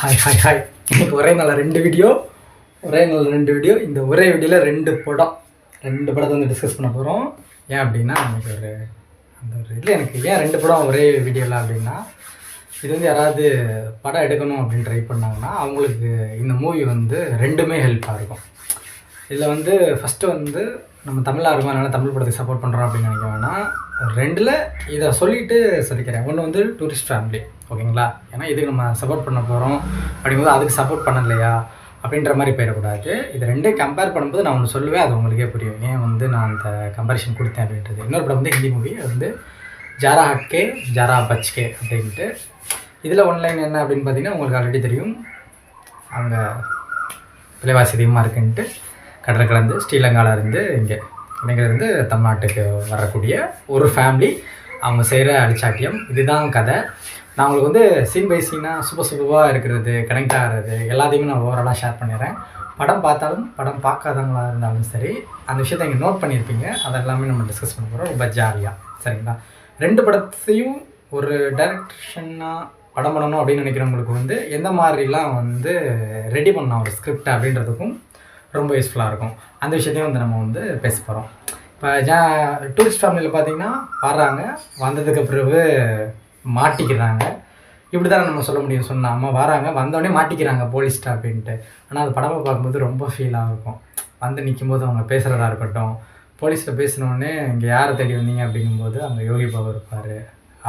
Hi இன்னைக்கு ஒரே நாளில் ரெண்டு வீடியோ இந்த ஒரே வீடியோவில் ரெண்டு படத்தை வந்து டிஸ்கஸ் பண்ண போகிறோம். ஏன் அப்படின்னா எனக்கு ஒரு இதில் எனக்கு ஏன் ரெண்டு படம் ஒரே வீடியோவில் அப்படின்னா, இது வந்து யாராவது படம் எடுக்கணும் அப்படின்னு ட்ரை பண்ணாங்கன்னா அவங்களுக்கு இந்த மூவி வந்து ரெண்டுமே ஹெல்ப்பாக இருக்கும். இதில் வந்து ஃபஸ்ட்டு வந்து நம்ம தமிழாக இருக்கும், அதனால் தமிழ் படத்துக்கு சப்போர்ட் பண்ணுறோம் அப்படின்னு நினைக்க வேணாம். ரெண்டில் இதை சொல்லிவிட்டு சொல்லிக்கிறேன். ஒன்று வந்து டூரிஸ்ட் ஃபேமிலி, ஓகேங்களா? ஏன்னா இதுக்கு நம்ம சப்போர்ட் பண்ண போகிறோம் அப்படிங்கும்போது அதுக்கு சப்போர்ட் பண்ணலையா அப்படின்ற மாதிரி போயிடக்கூடாது. இது ரெண்டே கம்பேர் பண்ணும்போது நான் ஒன்று சொல்லுவேன், அது உங்களுக்கே புரியும் ஏன் வந்து நான் அந்த கம்பேரிஷன் கொடுத்தேன் அப்படின்றது. இன்னொரு படம் வந்து ஹிந்தி மூவி, அது வந்து ஜாரா ஹக்கே ஜாரா பச்கே அப்படின்ட்டு. இதில் ஒன்லைன் என்ன அப்படின்னு பார்த்தீங்கன்னா உங்களுக்கு ஆல்ரெடி தெரியும். அவங்க விலைவாசி அதிகமாக இருக்குன்ட்டு கடலை கலந்து ஸ்ரீலங்காவிலேருந்து இங்கேருந்து தமிழ்நாட்டுக்கு வரக்கூடிய ஒரு ஃபேமிலி, அவங்க செய்கிற அடிச்சாட்டியம், இதுதான் கதை. நான் உங்களுக்கு வந்து சீன் பை சீனாக சூப்பராக இருக்கிறது, கனெக்ட் ஆகிறது எல்லாத்தையுமே நான் ஓவராலாக ஷேர் பண்ணிடுறேன். படம் பார்த்தாலும் படம் பார்க்காதவங்களா இருந்தாலும் சரி, அந்த விஷயத்தை இங்கே நோட் பண்ணியிருப்பீங்க. அதெல்லாமே நம்ம டிஸ்கஸ் பண்ண போகிறோம் ரொம்ப ஜாலியாக, சரிங்களா? ரெண்டு படத்தையும் ஒரு டைரக்ஷனாக படம் பண்ணணும் அப்படின்னு நினைக்கிறவங்களுக்கு வந்து எந்த மாதிரிலாம் வந்து ரெடி பண்ணலாம் ஒரு ஸ்கிரிப்ட் அப்படின்றதுக்கும் ரொம்ப யூஸ்ஃபுல்லாக இருக்கும். அந்த விஷயத்தையும் வந்து நம்ம வந்து பேச போகிறோம். இப்போ டூரிஸ்ட் ஃபேமிலியில் பார்த்திங்கன்னா வர்றாங்க, வந்ததுக்கு பிறகு மாட்டிக்கிறாங்க. இப்படி தான் நம்ம சொல்ல முடியும். சொன்னாமல் வராங்க, வந்தோடனே மாட்டிக்கிறாங்க போலீஸ்ட்டா அப்படின்ட்டு. ஆனால் அது படமாக பார்க்கும்போது ரொம்ப ஃபீலாக இருக்கும். வந்து நிற்கும்போது அவங்க பேசுகிறதா இருக்கட்டும், போலீஸில் பேசினோடனே இங்கே யாரை தேடி வந்தீங்க அப்படிங்கும்போது அங்கே யோகி பாபு இருப்பார்.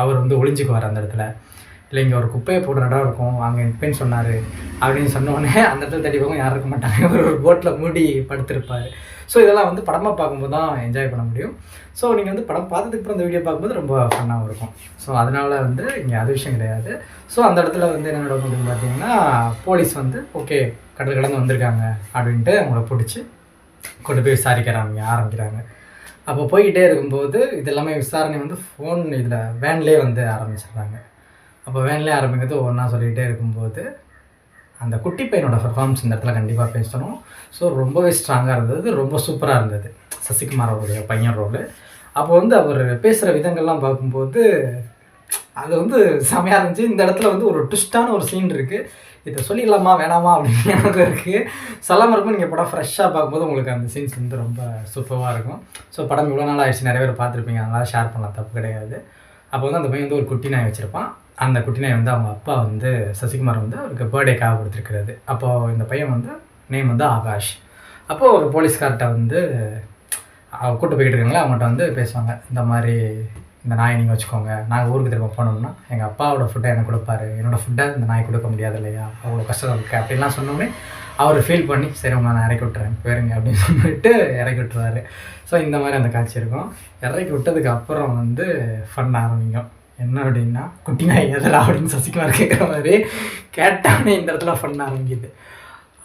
அவர் வந்து ஒளிஞ்சிக்குவார் அந்த இடத்துல. இல்லை இங்கே ஒரு குப்பையை போடுற இடம் இருக்கும், அங்கே நிற்பேன்னு சொன்னார் அப்படின்னு சொன்னோடனே அந்த இடத்துல தேடி போகும் யாரும் இருக்க மாட்டாங்க. ஒரு போட்டில் மூடி படுத்திருப்பார். ஸோ இதெல்லாம் வந்து படமாக பார்க்கும்போது தான் என்ஜாய் பண்ண முடியும். ஸோ நீங்கள் வந்து படம் பார்த்ததுக்கு அப்புறம் அந்த வீடியோ பார்க்கும்போது ரொம்ப ஃபன்னாகவும் இருக்கும். ஸோ அதனால் வந்து இங்கே அது விஷயம் கிடையாது. ஸோ அந்த இடத்துல வந்து என்ன நடக்கும் பார்த்தீங்கன்னா, போலீஸ் வந்து ஓகே கடல் கடந்து வந்திருக்காங்க அப்படின்ட்டு அவங்கள பிடிச்சி கொண்டு போய் விசாரிக்கிறாங்க ஆரம்பிக்கிறாங்க. அப்போ போய்கிட்டே இருக்கும்போது இது எல்லாமே விசாரணை வந்து ஃபோன் இதில் வேன்லேயே வந்து ஆரம்பிச்சிடுறாங்க. அப்போ வேன்லேயே ஆரம்பிக்கிறது ஒன்றா சொல்லிகிட்டே இருக்கும்போது அந்த குட்டி பையனோட பர்ஃபார்மன்ஸ் இந்த இடத்துல கண்டிப்பாக பேசணும். ஸோ ரொம்பவே ஸ்ட்ராங்காக இருந்தது, ரொம்ப சூப்பராக இருந்தது சசிகுமார் அவருடைய பையன் ரோல். அப்போ வந்து அவர் பேசுகிற விதங்கள்லாம் பார்க்கும்போது அது வந்து செமையாக இருந்துச்சு. இந்த இடத்துல வந்து ஒரு ட்விஸ்டான ஒரு சீன் இருக்குது. இதை சொல்லிடலாமா வேணாமா அப்படின்னு எனக்கு இருக்குது. சொல்லாமல் இருக்கும். நீங்கள் படம் ஃப்ரெஷ்ஷாக பார்க்கும்போது உங்களுக்கு அந்த சீன்ஸ் வந்து ரொம்ப சூப்பராக இருக்கும். ஸோ படம் இவ்வளோ நாள் ஆயிடுச்சு, நிறைய பேர் பார்த்துருப்பீங்க, அதனால் ஷேர் பண்ணலாம், தப்பு கிடையாது. அப்போ வந்து அந்த பையன் வந்து ஒரு குட்டி நாய் வச்சுருப்பான். அந்த குட்டி நாய் வந்து அவங்க அப்பா வந்து சசிகுமார் வந்து அவருக்கு பர்த்டேக்காக கொடுத்துருக்கிறது. அப்போது இந்த பையன் வந்து நேம் வந்து ஆகாஷ். அப்போது ஒரு போலீஸ்கார்ட்ட வந்து கூட்டு போய்கிட்டு இருக்காங்களே, அவங்கள்ட்ட வந்து பேசுவாங்க, இந்த மாதிரி இந்த நாயை நீங்கள் வச்சுக்கோங்க, நாங்கள் ஊருக்கு திரும்ப போனோம்னா எங்கள் அப்பாவோட ஃபுட்டை எனக்கு கொடுப்பாரு, என்னோடய ஃபுட்டை இந்த நாய் கொடுக்க முடியாது இல்லையா, அவ்வளோ கஷ்டம் இருக்குது அப்படின்லாம் சொன்னோடனே அவர் ஃபீல் பண்ணி சரி உங்களை நான் இறக்கி விட்டுறேன் போயிருங்க அப்படின்னு சொல்லிட்டு இறக்கி விட்டுருவாரு. ஸோ இந்த மாதிரி அந்த காட்சி இருக்கும். இறக்கி விட்டதுக்கு அப்புறம் வந்து ஃபன் ஆரம்பிக்கும். என்ன அப்படின்னா, குட்டி நாய் எதில் அப்படின்னு சசிகுமார் கேட்குற மாதிரி கேட்டானே இந்த இடத்துல ஃபன் ஆரம்பிக்குது.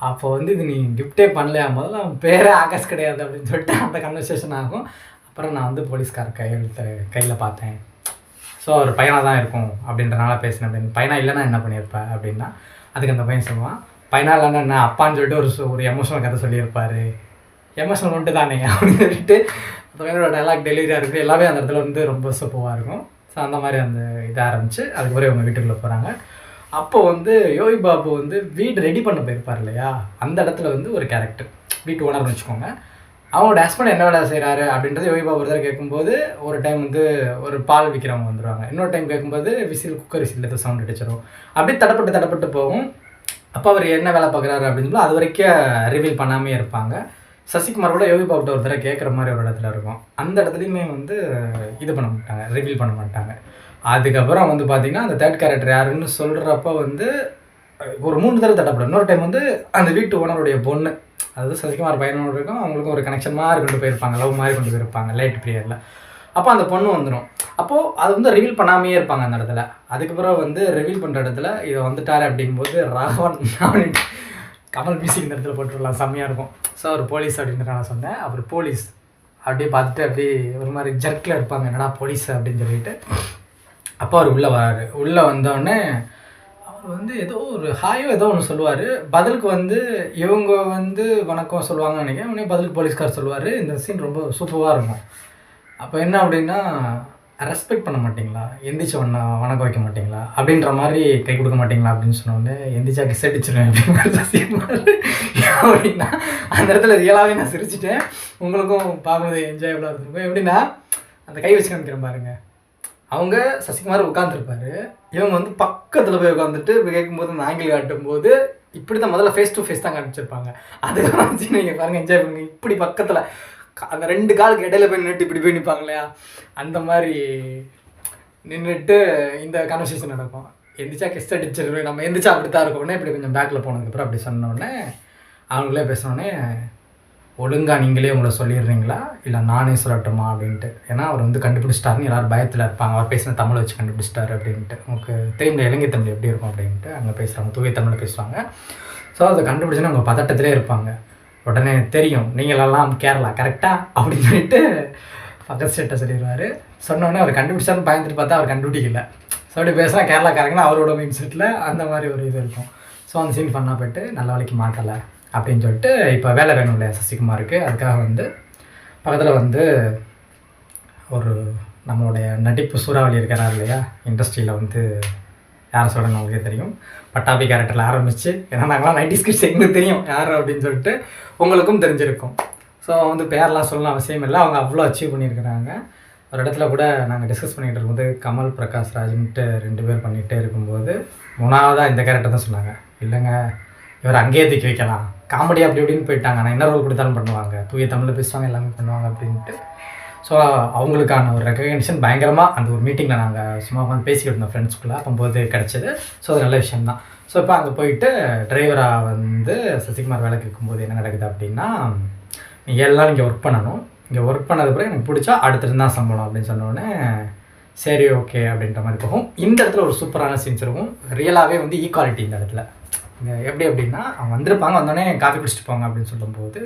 அப்போ வந்து இது நீ கிஃப்டே பண்ணலையா, முதல்ல அவன் பேரே ஆகாஷ் கிடையாது அப்படின்னு சொல்லிட்டு அந்த கன்வர்சேஷன் ஆகும். அப்புறம் நான் வந்து போலீஸ்கார் கையில் பார்த்தேன், ஸோ அவர் பையனாக தான் இருக்கும் அப்படின்றனால பேசினேன் அப்படின்னு. பையனாக இல்லைன்னா என்ன பண்ணியிருப்பேன் அப்படின்னா, அதுக்கு அந்த பையன் சொல்லுவான், பையனாக இல்லைன்னா என்ன அப்பான்னு சொல்லிட்டு ஒரு எமோஷனல் கதை சொல்லியிருப்பார், எமோஷனல் ஒன்று தானே அப்படின்னு சொல்லிட்டு அந்த பையனோட டைலாக் டெலிவரியாக இருக்குது, எல்லாமே அந்த இடத்துல வந்து ரொம்ப சூப்பராக இருக்கும். ஸோ அந்த மாதிரி அந்த இதை ஆரம்பித்து அதுக்கப்புறம் இவங்க வீட்டுக்குள்ளே போகிறாங்க. அப்போ வந்து யோகி பாபு வந்து வீடு ரெடி பண்ண போயிருப்பார் இல்லையா, அந்த இடத்துல வந்து ஒரு கேரக்டர் வீட்டு ஓனர்னு வச்சுக்கோங்க, அவங்களோட ஹஸ்பண்ட் என்ன வேலை செய்கிறாரு அப்படின்றது யோகி பாபு ஒரு தடவை கேட்கும்போது, ஒரு டைம் வந்து ஒரு பால் விற்கிறவங்க வந்துடுவாங்க, இன்னொரு டைம் கேட்கும்போது குக்கர் விசில் ஏதோ சவுண்ட் அடிச்சிடும், அப்படியே தடப்பட்டு போகும். அப்போ அவர் என்ன வேலை பார்க்குறாரு அப்படின்னு சொல்லி அது வரைக்கும் ரிவீல் பண்ணாமே இருப்பாங்க. சசிகுமார் கூட யோகி பாபுட்ட ஒரு தடவை கேட்குற மாதிரி ஒரு இடத்துல இருக்கும். அந்த இடத்துலையுமே வந்து இது பண்ண மாட்டாங்க, ரிவீல் பண்ண மாட்டாங்க. அதுக்கப்புறம் வந்து பார்த்திங்கன்னா அந்த தேர்ட் கேரக்டர் யாருன்னு சொல்கிறப்ப வந்து ஒரு 3 தடவை தடப்படும். இன்னொரு டைம் வந்து அந்த வீட்டு ஓனருடைய பொண்ணு, அதாவது சசிகுமார் பையனோட இருக்கும், அவங்களுக்கும் ஒரு கனெக்ஷன் மாதிரி கொண்டு போயிருப்பாங்க, லவ் மாதிரி கொண்டு போயிருப்பாங்க லைட் பீரியடில். அப்போ அந்த பொண்ணு வந்துடும். அப்போது அது வந்து ரிவீல் பண்ணாமையே இருப்பாங்க அந்த இடத்துல. அதுக்கப்புறம் வந்து ரிவீல் பண்ணுற இடத்துல இதை வந்துட்டார் அப்படிங்கும்போது ராகவன் அப்படின்ட்டு கமல் மியூசிக் இந்த இடத்துல போட்டுடலாம், செம்மையாக இருக்கும். ஸோ அவர் போலீஸ் அப்படின்ற நான் சொன்னேன். அவர் போலீஸ் அப்படியே பார்த்துட்டு அப்படியே ஒரு மாதிரி ஜர்க்கில் இருப்பாங்க, என்னடா போலீஸ் அப்படின்னு சொல்லிட்டு. அப்போ அவர் உள்ளே வராரு. உள்ளே வந்தோடனே அவர் வந்து ஏதோ ஒரு ஹாயோ ஏதோ ஒன்று சொல்லுவார். பதிலுக்கு வந்து இவங்க வந்து வணக்கம் சொல்லுவாங்கன்னு நினைக்கிறேன். உடனே பதிலுக்கு போலீஸ்கார் சொல்லுவார். இந்த சீன் ரொம்ப சூப்பராக இருக்கும். அப்போ என்ன அப்படின்னா, ரெஸ்பெக்ட் பண்ண மாட்டிங்களா, எந்திரிச்சு வணக்கம் வைக்க மாட்டிங்களா, அப்படின்ற மாதிரி கை கொடுக்க மாட்டிங்களா அப்படின்னு சொன்னோடனே எந்திரிச்சா கிஸ் அடிச்சிருவேன் அப்படின்னு அப்படின்னா அந்த இடத்துல ரியலாகவே நான் சிரிச்சிட்டேன். உங்களுக்கும் பார்க்கும்போது என்ஜாயபுளாக இருந்திருக்கும். எப்படின்னா அந்த கை வச்சு காமிக்கிறேன் பாருங்க. அவங்க சசிகுமார் உட்காந்துருப்பாரு, இவங்க வந்து பக்கத்தில் போய் உட்காந்துட்டு கேட்கும்போது அந்த ஆங்கிள் காட்டும்போது இப்படி தான் முதல்ல ஃபேஸ் டு ஃபேஸ் தான் காமிச்சிருப்பாங்க. அதுக்காக வச்சு நீங்கள் பாருங்கள், என்ஜாய் பண்ணுங்க. இப்படி பக்கத்தில் அந்த 2 காலுக்கு இடையில போய் நின்றுட்டு இப்படி போய் நிற்பாங்க இல்லையா, அந்த மாதிரி நின்றுட்டு இந்த கான்வர்சேஷன் நடக்கும். எந்திரிச்சா கிஸ் அடிச்சிருவேன், நம்ம எந்திரிச்சா அப்படி தான் இருக்கோன்னே இப்படி கொஞ்சம் பேக்கில் போனதுக்கப்புறம் அப்படி சொன்னோடனே அவங்களே பேசினோடனே ஒழுங்காக நீங்களே உங்களை சொல்லிடுறீங்களா இல்லை நானே சொல்லட்டுமா அப்படின்ட்டு. ஏன்னா அவர் வந்து கண்டுபிடிச்சிட்டாருன்னு எல்லோரும் பயத்தில் இருப்பாங்க, அவர் பேசின தமிழை வச்சு கண்டுபிடிச்சிட்டாரு அப்படின்ட்டு. உங்களுக்கு தெரியும் இலங்கை தமிழ் எப்படி இருக்கும் அப்படின்ட்டு. அங்கே பேசுகிறாங்க, தூய தமிழில் பேசுவாங்க. ஸோ அதை கண்டுபிடிச்சோன்னா அவங்க பதட்டத்திலே இருப்பாங்க. உடனே தெரியும் நீங்களெல்லாம் கேரளா கரெக்டாக அப்படின்னு சொல்லிட்டு பக்கத்து ஸ்டேட்டை சொல்லிடுவார். சொன்னோடனே அவர் கண்டுபிடிச்சாருன்னு பயந்துட்டு பார்த்தா அவர் கண்டுபிடிக்கல. ஸோ அப்படி பேசுகிறா கேரளாக்காரங்கன்னா அவரோட மைண்ட் செட்டில் அந்த மாதிரி ஒரு இது இருக்கும். ஸோ அந்த சீன் ஃபன்னாக போய்ட்டு நல்ல வேலைக்கு மாட்டலை அப்படின்னு சொல்லிட்டு இப்போ வேலை வேணும் இல்லையா சசிகுமாருக்கு. அதுக்காக வந்து பக்கத்தில் வந்து ஒரு நம்மளுடைய நடிப்பு சூறாவளி இருக்கிறார் இல்லையா, இண்டஸ்ட்ரியில் வந்து யாரை சொல்கிறேன்னு அவங்களுக்கே தெரியும். பட்டாபி கேரக்டரில் ஆரம்பித்து, ஏன்னா நாங்களாம் 90s கிட்ஸ் எங்களுக்கு தெரியும் யார் அப்படின்னு சொல்லிட்டு உங்களுக்கும் தெரிஞ்சிருக்கும். ஸோ வந்து பேரெலாம் சொல்லணும் அவசியம் இல்லை, அவங்க அவ்வளோ அச்சீவ் பண்ணியிருக்கிறாங்க. ஒரு இடத்துல கூட நாங்கள் டிஸ்கஸ் பண்ணிகிட்டு இருக்கும்போது கமல் பிரகாஷ் ராஜ்ன்ட்டு 2 பேர் பண்ணிகிட்டே இருக்கும்போது 3ஆவதாக இந்த கேரக்டர் தான் சொன்னாங்க. இல்லைங்க இவர் அங்கேயே தூக்கி வைக்கலாம், காமெடி அப்படி இப்படின்னு போயிட்டாங்க, நான் என்ன ரோல் கொடுத்தாலும் பண்ணுவாங்க, தூய தமிழில் பேசுவாங்க, எல்லாமே பண்ணுவாங்க அப்படின்ட்டு. ஸோ அவங்களுக்கான ஒரு ரெக்கக்னிஷன் பயங்கரமாக அந்த ஒரு மீட்டிங்கில் நாங்கள் சும்மா வந்து பேசிக்கிட்டு இருந்தோம் ஃப்ரெண்ட்ஸ்குள்ளே, அப்போது கிடச்சிது. ஸோ அது நல்ல விஷயந்தான். ஸோ இப்போ அங்கே போயிட்டு டிரைவராக வந்து சசிகுமார் வேலைக்கு இருக்கும்போது என்ன நடக்குது அப்படின்னா, நீங்கள் எல்லாம் இங்கே ஒர்க் பண்ணணும், இங்கே ஒர்க் பண்ணது பிறகு எனக்கு பிடிச்சா அடுத்தது தான் சம்பளம் அப்படின்னு சொன்னோடனே சரி ஓகே அப்படின்ற மாதிரி போகும். இந்த இடத்துல ஒரு சூப்பரான சீன்ஸ் இருக்கும். ரியலாகவே வந்து ஈக்குவாலிட்டி இந்த இடத்துல எப்படி அப்படின்னா, அவங்க வந்திருப்பாங்க, வந்தோடனே காஃபி குடிச்சிட்டு போங்க அப்படின்னு சொல்லும்போது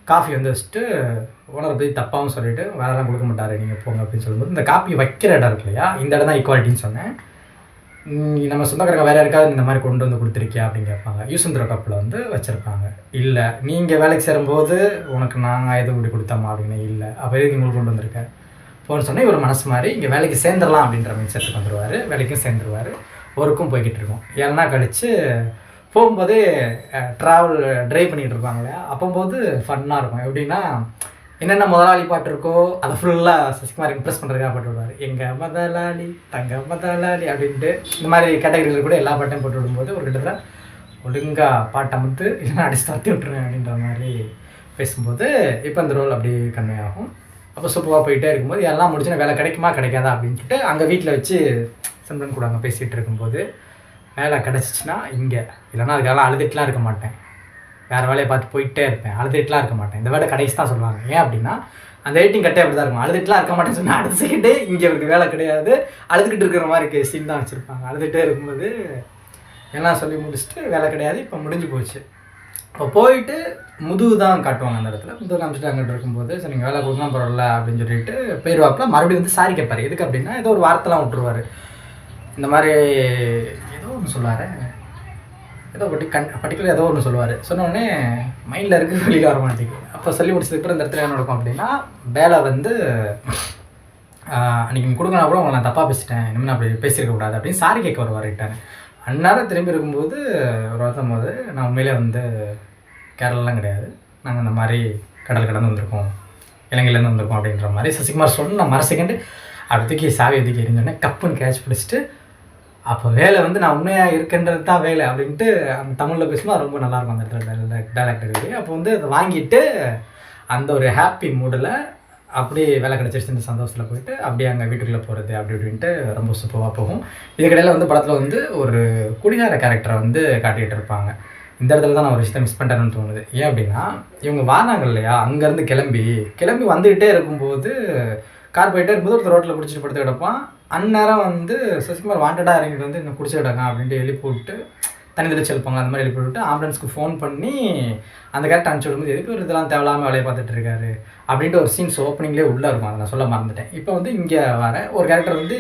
காஃபி வந்து வச்சுட்டு ஓனரை பற்றி தப்பாகவும் சொல்லிவிட்டு வேலைலாம் கொடுக்க மாட்டார் நீங்கள் போங்க அப்படின்னு சொல்லும்போது இந்த காஃபி வைக்கிற இடம் இருக்கு இல்லையா, இந்த இடம் தான் ஈக்குவாலிட்டின்னு சொன்னேன். நம்ம சொந்தக்காரங்க வேறு யாருக்காவது இந்த மாதிரி கொண்டு வந்து கொடுத்துருக்கியா அப்படின்னு கேட்பாங்க. யூசுந்திர கப்பில் வந்து வச்சுருப்பாங்க. இல்லை நீங்கள் வேலைக்கு சேரும்போது உனக்கு நாங்கள் எதுவும் இப்படி கொடுத்தோமா அப்படின்னு. இல்லை அப்போ எதுக்கு உங்களுக்கு கொண்டு வந்திருக்கேன் போன்னு சொன்னால் இவர் மனசு மாதிரி இங்கே வேலைக்கு சேர்ந்துடலாம் அப்படின்ற மைண்ட் செட்டுக்கு வந்துடுவார். வேலைக்கும் சேர்ந்துருவார், ஒர்க்கும் போய்கிட்டு இருக்கோம். 7 நாள் கழித்து போகும்போதே ட்ராவல் ட்ரைவ் பண்ணிகிட்டு இருப்பாங்க இல்லையா, அப்போம்போது ஃபன்னாக இருக்கும். எப்படின்னா என்னென்ன முதலாளி பாட்டு இருக்கோ அதை ஃபுல்லாக சசிகுமார் இம்ப்ரெஸ் பண்ணுறதுக்காக பாட்டு விடுவார். எங்கள் முதலாளி தங்க முதலாளி அப்படின்ட்டு இந்த மாதிரி கேட்டகரியில் கூட எல்லா பாட்டையும் போட்டு விடும்போது ஒரு கிட்டத்தட்ட ஒழுங்காக பாட்டை வந்து இல்லைன்னா அடிச்சு தட்டி விட்டுருவேன் அப்படின்ற மாதிரி பேசும்போது இப்போ அந்த ரோல் அப்படி கன்வே ஆகும். அப்போ சூப்பராக போயிட்டே இருக்கும்போது எல்லாம் முடிச்சுன்னா வேலை கிடைக்குமா கிடைக்காதா அப்படின்னு சொல்லிட்டு அங்கே வீட்டில் வச்சு சிம்ரன் கூட அங்கே பேசிகிட்டு இருக்கும்போது வேலை கிடச்சிச்சின்னா இங்கே, இல்லைன்னா அதுக்கெல்லாம் அழுதுட்டுலாம் இருக்க மாட்டேன், வேறு வேலையை பார்த்து போயிட்டே இருப்பேன், அழுதுட்டுலாம் இருக்க மாட்டேன். இந்த வேலை கடைசி தான் சொல்லுவாங்க. ஏன் அப்படின்னா அந்த வெயிட்டிங் கட்டே அப்படி தான் இருக்கும். அழுதுட்டுலாம் இருக்க மாட்டேன்னு சொன்னால் அடுத்த செகண்டே இங்கே இவருக்கு வேலை கிடையாது, அழுதுகிட்டு இருக்கிற மாதிரி சீன் தான் வச்சுருப்பாங்க. அழுதுகிட்டே இருக்கும்போது எல்லாம் சொல்லி முடிச்சுட்டு வேலை கிடையாது, இப்போ முடிஞ்சு போச்சு. இப்போ போயிட்டு முதுகு தான் காட்டுவாங்க அந்த இடத்துல. முதுகு காமிச்சிட்டு அங்கிட்டு இருக்கும்போது சரி நீங்கள் வேலை கொடுக்கலாம் பரவாயில்ல அப்படின்னு சொல்லிட்டு போயிடுவாப்பில். மறுபடியும் வந்து சாரி கேட்பார். எதுக்கு அப்படின்னா ஏதோ ஒரு வார்த்தைலாம் விட்டுருவார். இந்த மாதிரி ஏதோ ஒன்று சொல்லுவார், ஏதோ பர்டிகுலர் ஏதோ ஒன்று சொல்லுவார். சொன்னோடனே மைண்டில் இருக்குது, வெளியில் வர மாட்டேங்குது. அப்போ சொல்லி முடிச்சதுக்கப்புறம் இந்த இடத்துல என்ன நடக்கும் அப்படின்னா, வேலை வந்து அன்றைக்கி நீங்கள் கொடுக்கணும் கூட உங்களை நான் தப்பாக பேசிட்டேன், இனிமேல் நான் அப்படி பேசியிருக்கக்கூடாது அப்படின்னு சாரி கேட்க வருவார் ரிட்டர்ன். அந்நேரம் திரும்பி இருக்கும்போது ஒரு வருத்தம் போது நான் உண்மையிலே வந்து கேரளாலாம் கிடையாது, நாங்கள் இந்த மாதிரி கடல் கடந்து வந்திருக்கோம், இலங்கையிலேருந்து வந்திருக்கோம் அப்படின்ற மாதிரி சசிகுமார் சொன்ன மறு செகண்டு அப்படி தூக்கி சாவி எதுக்கி எரிஞ்சோடனே கப்புன்னு கேட்ச் பிடிச்சிட்டு அப்போ வேலை வந்து நான் உண்மையாக இருக்கின்றது தான் வேலை அப்படின்ட்டு அந்த தமிழில் பேசும்போது ரொம்ப நல்லாயிருக்கும் அந்த இடத்துல டைலாக்ட் இருக்குது. அப்போ வந்து அதை வாங்கிட்டு அந்த ஒரு ஹாப்பி மூடில் அப்படியே வேலை கிடச்சிருச்சுன்ற சந்தோஷத்தில் போயிட்டு அப்படியே அங்கே வீட்டுக்குள்ளே போகிறது அப்படி இப்படின்ட்டு ரொம்ப சூப்பராக போகும். இதுக்கடையில் வந்து படத்தில் வந்து ஒரு குடிகார கேரக்டரை வந்து காட்டிகிட்டு இருப்பாங்க. இந்த இடத்துல தான் நான் ஒரு விஷயத்தை மிஸ் பண்ணிட்டேன்னு தோணுது. ஏன் அப்படின்னா இவங்க வாராங்க இல்லையா, அங்கேருந்து கிளம்பி வந்துக்கிட்டே இருக்கும்போது கார் போயிட்டே இருக்கும்போது ஒருத்தர் ரோட்டில் பிடிச்சிட்டு படுத்து கிடப்பான். அந்நேரம் வந்து சசிகுமார் வாண்டடாக இறங்கிட்டு வந்து இன்னும் குடிச்சு கிடக்கான் அப்படின்ட்டு எழுப்பி விட்டு தண்ணி தெளிச்சு எழுப்பாங்க, அந்த மாதிரி எழுப்பி விட்டு ஆம்புலன்ஸ்க்கு ஃபோன் பண்ணி அந்த கேரக்டர் அனுப்பிச்சி விடும்போது எதுக்கு ஒரு இதெல்லாம் தேவையில்லாமல் வேலையை பார்த்துட்டு இருக்காரு அப்படின்ட்டு ஒரு சீன்ஸ் ஓப்பனிங்லேயே உள்ளே இருக்கும். அதை நான் சொல்ல மறந்துட்டேன். இப்போ வந்து இங்கே வரேன், ஒரு கேரக்டர் வந்து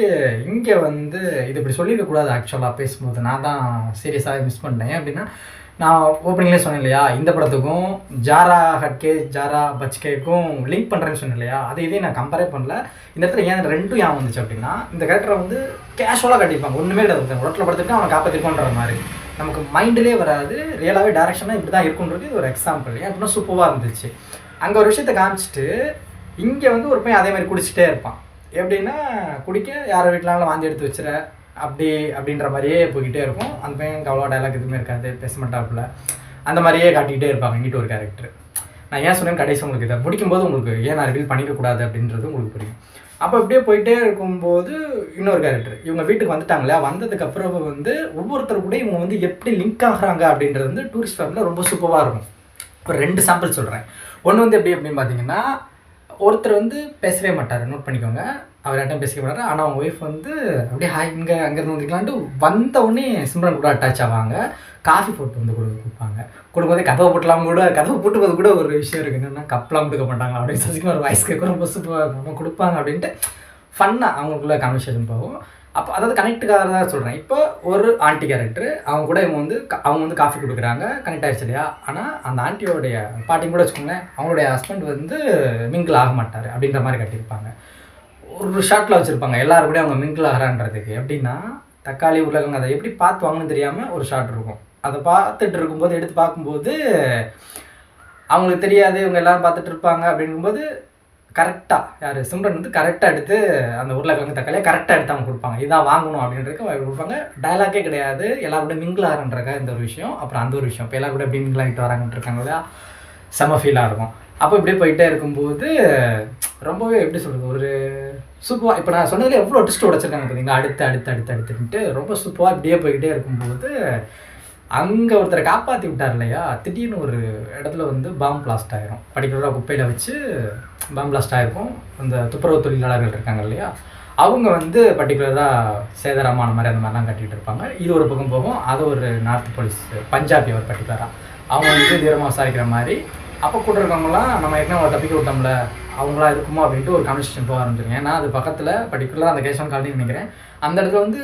இங்கே வந்து இது இப்படி சொல்லிடக்கூடாது ஆக்சுவலாக பேசும்போது, நான் தான் சீரியஸாக மிஸ் பண்ணிட்டேன். அப்படின்னா நான் ஓப்பனிங்லேயே சொன்னேன் இல்லையா, இந்த படத்துக்கும் ஜாரா ஹட்கே ஜாரா பச்கேக்கும் லிங்க் பண்ணுறேன்னு சொன்னேன் இல்லையா, அதை இதையும் நான் கம்பேரே பண்ணல. இந்த இடத்துல ஏன் ரெண்டும் ஏன் வந்துச்சு அப்படின்னா, இந்த கேரக்டரை வந்து கேஷுவலாக கட்டியிருப்பாங்க, ஒன்றுமே கிடையாது, உடட்டில் படுத்துட்டு அவனை காப்பாற்றிருக்கோன்ற மாதிரி நமக்கு மைண்டிலே வராது. ரியலாகவே டேரக்ஷனாக இப்படி தான் இருக்குன்றது ஒரு எக்ஸாம்பிள். ஏன் அப்படின்னா சூப்பராக இருந்துச்சு. அங்கே ஒரு விஷயத்தை காமிச்சிட்டு இங்கே வந்து ஒரு பையன் அதே மாதிரி குடிச்சிட்டே இருப்பான். எப்படின்னா குடிக்க யாரை வீட்டிலாலும் வாந்தி எடுத்து வச்சுற அப்படின்ற மாதிரியே போய்கிட்டே இருக்கும். அந்த பையனுக்கு அவ்வளோ டைலாக் எதுவுமே இருக்காது, பேச மாட்டாப்புல, அந்த மாதிரியே காட்டிக்கிட்டே இருப்பாங்க இங்கிட்ட ஒரு கேரக்டர். நான் ஏன் சொன்னேன் கடைசி உங்களுக்கு இதை பிடிக்கும்போது உங்களுக்கு ஏன் நான் ரிவீல் பண்ணிடக்கூடாது அப்படின்றது உங்களுக்கு புரியும். அப்போ இப்படியே போயிட்டே இருக்கும்போது இன்னொரு கேரக்டர் இவங்க வீட்டுக்கு வந்துட்டாங்களே, வந்ததுக்கப்புறம் வந்து ஒவ்வொருத்தர் கூட இவங்க வந்து எப்படி லிங்க் ஆகுறாங்க அப்படின்றது வந்து டூரிஸ்ட் ஃபேமிலியில் ரொம்ப சூப்பராக இருக்கும். ஒரு 2 சாம்பிள் சொல்கிறேன். ஒன்று வந்து எப்படி அப்படின்னு பார்த்தீங்கன்னா, ஒருத்தர் வந்து பேசவே மாட்டார், நோட் பண்ணிக்கோங்க, அவர் யார்ட்டும் பேசிக்க மாட்டார். ஆனால் அவங்க ஒய்ஃப் வந்து அப்படியே அங்கேருந்து வந்துக்கலான்ட்டு வந்தவுடனே சிம்ரன் கூட அட்டாச் ஆவாங்க, காஃபி போட்டு வந்து கொடுப்பாங்க. கொடுக்கும்போதே கதவை போட்டலாம் கூட, கதவை போட்டும்போது கூட ஒரு விஷயம் இருக்குது, என்னென்னா கப்பெலாம் கொடுக்க மாட்டாங்க அப்படின்னு சசிகுமார் வாய்ஸ் கேட்க ரொம்ப சூப்பராக நம்ம கொடுப்பாங்க அப்படின்ட்டு ஃபன்னாக அவங்களுக்குள்ள கன்வர்சேஷன் போகும். அப்போ அதாவது கனெக்டுக்காக தான் சொல்கிறேன். இப்போ ஒரு ஆண்டி கேரக்டர் அவங்க கூட அவங்க வந்து காஃபி கொடுக்குறாங்க, கனெக்ட் ஆகிடுச்சு இல்லையா. ஆனால் அந்த ஆண்டியோடைய பாட்டியும் கூட வச்சுக்கோங்களேன், அவங்களுடைய ஹஸ்பண்ட் வந்து மிங்கிள் ஆக மாட்டார் அப்படின்ற மாதிரி கட்டியிருப்பாங்க. ஒரு ஷார்ட்டில் வச்சுருப்பாங்க எல்லோரும் கூட அவங்க மிங்கிள் ஆகிறான்றதுக்கு. எப்படின்னா தக்காளி உருளைக்கிழங்கு அதை எப்படி பார்த்து வாங்கணும்னு தெரியாமல் ஒரு ஷார்ட் இருக்கும். அதை பார்த்துட்டு இருக்கும்போது எடுத்து பார்க்கும்போது அவங்களுக்கு தெரியாது, இவங்க எல்லோரும் பார்த்துட்டு இருப்பாங்க. அப்படிங்கும்போது கரெக்டாக யார் சிம்ரன் வந்து கரெக்டாக எடுத்து அந்த உருளைக்கிழங்கு தக்காளியை கரெக்டாக எடுத்து அவங்க கொடுப்பாங்க, இதான் வாங்கணும் அப்படின்றதுக்கு கொடுப்பாங்க. டைலாக்கே கிடையாது, எல்லாரும் கூட மிங்கிள் ஆகிறன்றக்கா இந்த ஒரு விஷயம். அப்புறம் அந்த ஒரு விஷயம் இப்போ எல்லோரும் கூட எப்படி மிங்கிள் ஆகிட்டு வராங்கன்னு இருக்காங்க இல்லையா, செம ஃபீலாக இருக்கும். அப்போ இப்படியே போயிட்டே இருக்கும்போது ரொம்பவே எப்படி சொல்கிறது, ஒரு சூப்பராக இப்போ நான் சொன்னதில் எவ்வளோ ட்விஸ்ட் உடைச்சிருக்காங்க பார்த்தீங்களா, அடுத்துட்டு ரொம்ப சூப்பராக இப்படியே போய்கிட்டே இருக்கும்போது அங்கே ஒருத்தரை காப்பாற்றி விட்டார் இல்லையா, திடீர்னு ஒரு இடத்துல வந்து பாம் பிளாஸ்ட் ஆகிரும். படிக்கிறவராக குப்பையில் வச்சு பாம் பிளாஸ்ட் ஆகிருக்கும். அந்த துப்புரவு தொழிலாளர்கள் இருக்காங்க இல்லையா, அவங்க வந்து பர்டிகுலராக சேதாரமான மாதிரி அந்த மாதிரிலாம் கட்டிகிட்டு இருப்பாங்க. இது ஒரு பக்கம் போகும். அது ஒரு நார்த் போலீஸ் பஞ்சாபி ஒரு பர்டிகுலராக அவங்க வந்து தீவிரமாக விசாரிக்கிற மாதிரி. அப்போ கூட இருக்கவங்களாம் நம்ம ஏற்கனவே அவங்களை தப்பிக்க விட்டோம்ல, அவங்களா இருக்குமோ அப்படின்ட்டு ஒரு கன்வர்சேஷன் போக ஆரம்பிச்சிருங்க. ஏன்னா அது பக்கத்தில் பர்டிகுலராக அந்த கேஷன் காலனி நினைக்கிறேன், அந்த இடத்துல வந்து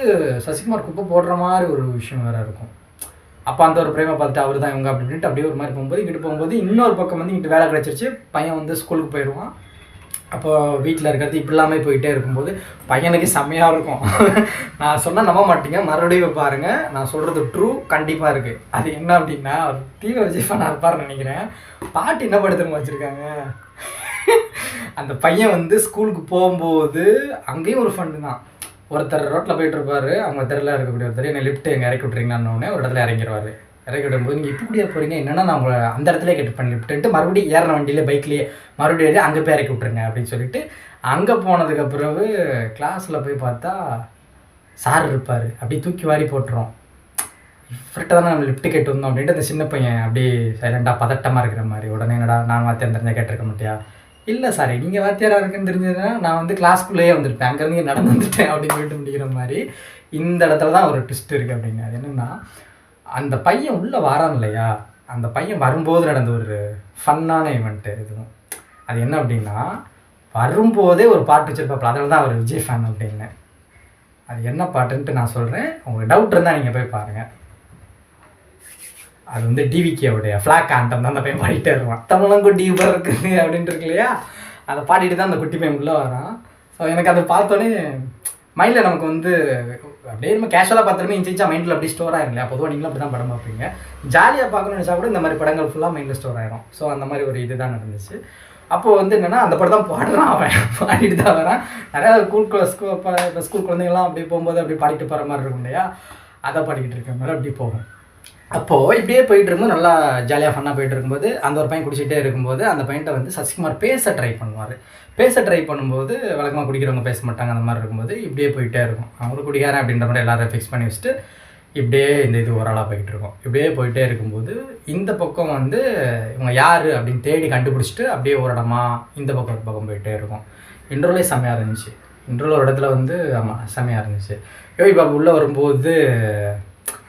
சசிகுமார் குப்பை போடுற மாதிரி ஒரு விஷயம் வேறு இருக்கும். அப்போ அந்த ஒரு பிரேமை பார்த்துட்டு அவர் தான் இவங்க அப்படின்ட்டு அப்படியே ஒரு மாதிரி போகும்போது இங்கிட்டு போகும்போது இன்னொரு பக்கம் வந்து இங்கிட்டு வேலை கிடச்சிருச்சு. பையன் வந்து ஸ்கூலுக்கு போயிடுவான். அப்போது வீட்டில் இருக்கிறது இப்படிலாமே போயிட்டே இருக்கும்போது பையனுக்கு செம்மையாக இருக்கும். நான் சொன்னால் நம்ப மாட்டீங்க, மறுபடியும் பாருங்கள், நான் சொல்கிறது ட்ரூ கண்டிப்பாக இருக்குது. அது என்ன அப்படின்னா, தீவிர விஜய் ஃபேனாக இருப்பார்னு நினைக்கிறேன். பாட்டு என்ன படுத்துன்னு வச்சுருக்காங்க, அந்த பையன் வந்து ஸ்கூலுக்கு போகும்போது அங்கேயும் ஒரு ஃபண்டு தான். ஒருத்தர் ரோட்டில் போயிட்டுருப்பார், அவங்க தெருவில் இருக்கக்கூடிய ஒருத்தர் என்ன லிஃப்ட்டு எங்கே இறக்கி விட்றீங்களான்னு ஒரு இடத்துல இறங்கிடுவார். இறக்கி விடும்போது நீங்கள் இப்போ கூடிய போகிறீங்க, என்னென்னா நான் உங்களை அந்த இடத்துல கேட்டு பண்ணி லிஃப்ட்டுன்ட்டு மறுபடியும் ஏறின வண்டியிலே பைக்லேயே மறுபடியும் ஏறி அங்கே போய் இறக்கி விட்ருங்க அப்படின்னு சொல்லிட்டு அங்கே போனதுக்கு பிறகு கிளாஸில் போய் பார்த்தா சார் இருப்பார். அப்படியே தூக்கி வாரி போட்டுரும். கரெக்டாக தானே நம்ம லிஃப்ட்டு கேட்டு வந்தோம் அப்படின்ட்டு அந்த சின்ன பையன் அப்படியே சைலண்டாக பதட்டமாக இருக்கிற மாதிரி. உடனே என்னடா நான் வாத்தியார் தெரிஞ்சால் கேட்டிருக்க மாட்டியா, இல்லை சார் நீங்கள் வாத்தியாராக இருக்குன்னு தெரிஞ்சதுன்னா நான் வந்து கிளாஸ்க்குள்ளேயே வந்துருப்பேன், அங்கேருந்து நடந்து வந்துட்டேன் அப்படின்னு சொல்லிட்டு முடிக்கிற மாதிரி. இந்த இடத்துல தான் ஒரு ட்விஸ்ட் இருக்குது அப்படிங்க. அது என்னென்னா, அந்த பையன் உள்ளே வரான் இல்லையா, அந்த பையன் வரும்போது நடந்த ஒரு ஃபன்னான ஈவெண்ட்டு இதுவும். அது என்ன அப்படின்னா, வரும்போதே ஒரு பாட்டு வச்சுருப்பாப்புல, அதில் தான் அவர் விஜய் ஃபேன் அப்படின்னு. அது என்ன பாட்டுன்ட்டு நான் சொல்கிறேன், உங்களுக்கு டவுட் இருந்தால் நீங்கள் போய் பாருங்கள். அது வந்து டிவிகேவுடைய ஃப்ளாக் ஆண்டம் தான் அந்த பையன் பாடிட்டே இருப்பான். தமிழங்குட்டி இவர் இருக்குது அப்படின்ட்டு இருக்கு இல்லையா, அதை பாடிட்டு தான் அந்த குட்டி பையன் உள்ளே வரான். ஸோ எனக்கு அதை பார்த்தோன்னே மைண்டில் நமக்கு வந்து அப்படியே நம்ம கேஷுவலாக பார்த்துருமே இன்ச்சா மைண்டில் அப்படியே ஸ்டோர் ஆகிரும் இல்லையா. பொதுவாக நீங்களும் அப்படி தான் படம் பார்ப்பீங்க. ஜாலியாக பார்க்கணும்னு நினச்சா கூட இந்த மாதிரி படங்கள் ஃபுல்லாக மைண்டில் ஸ்டோர் ஆகிரும். ஸோ அந்த மாதிரி ஒரு இது தான் நடந்துச்சு. அப்போது வந்து என்னென்னா, அந்த படம் தான் பாடுறான் அவன், பாடிட்டு தான் வரான். நிறையா ஸ்கூல் குழந்தைங்கள்லாம் அப்படியே போகும்போது அப்படியே பாடிட்டு போகிற மாதிரி இருக்கும் இல்லையா, அதை பாடிக்கிட்டு இருக்க மாதிரி அப்படி போகும். அப்போது இப்படியே போயிட்டு இருக்கும்போது நல்லா ஜாலியாக ஃபன்னாக போயிட்டு இருக்கும்போது அந்த ஒரு பையன் குடிச்சிட்டே இருக்கும்போது அந்த பையன்ட்ட வந்து சசிகுமார் பேச ட்ரை பண்ணும்போது வழக்கமாக குடிக்கிறவங்க பேச மாட்டாங்க. அந்த மாதிரி இருக்கும்போது இப்படியே போயிட்டே இருக்கும். அவரு குடிக்காரன் அப்படின்ற மாதிரி எல்லாரும் ஃபிக்ஸ் பண்ணி வச்சுட்டு இப்படியே இந்த இது ஓரளவு போயிட்டு இருக்கும். இப்படியே போயிட்டே இருக்கும்போது இந்த பக்கம் வந்து இவங்க யார் அப்படின்னு தேடி கண்டுபிடிச்சிட்டு அப்படியே ஒரு இடமா இந்த பக்கம் போயிட்டே இருக்கும். இன்ட்ரோலே செம்மையாக இருந்துச்சு. இன்ட்ரோல ஒரு இடத்துல வந்து ஆமாம் செம்மையாக இருந்துச்சு. யோகி பாபு உள்ளே வரும்போது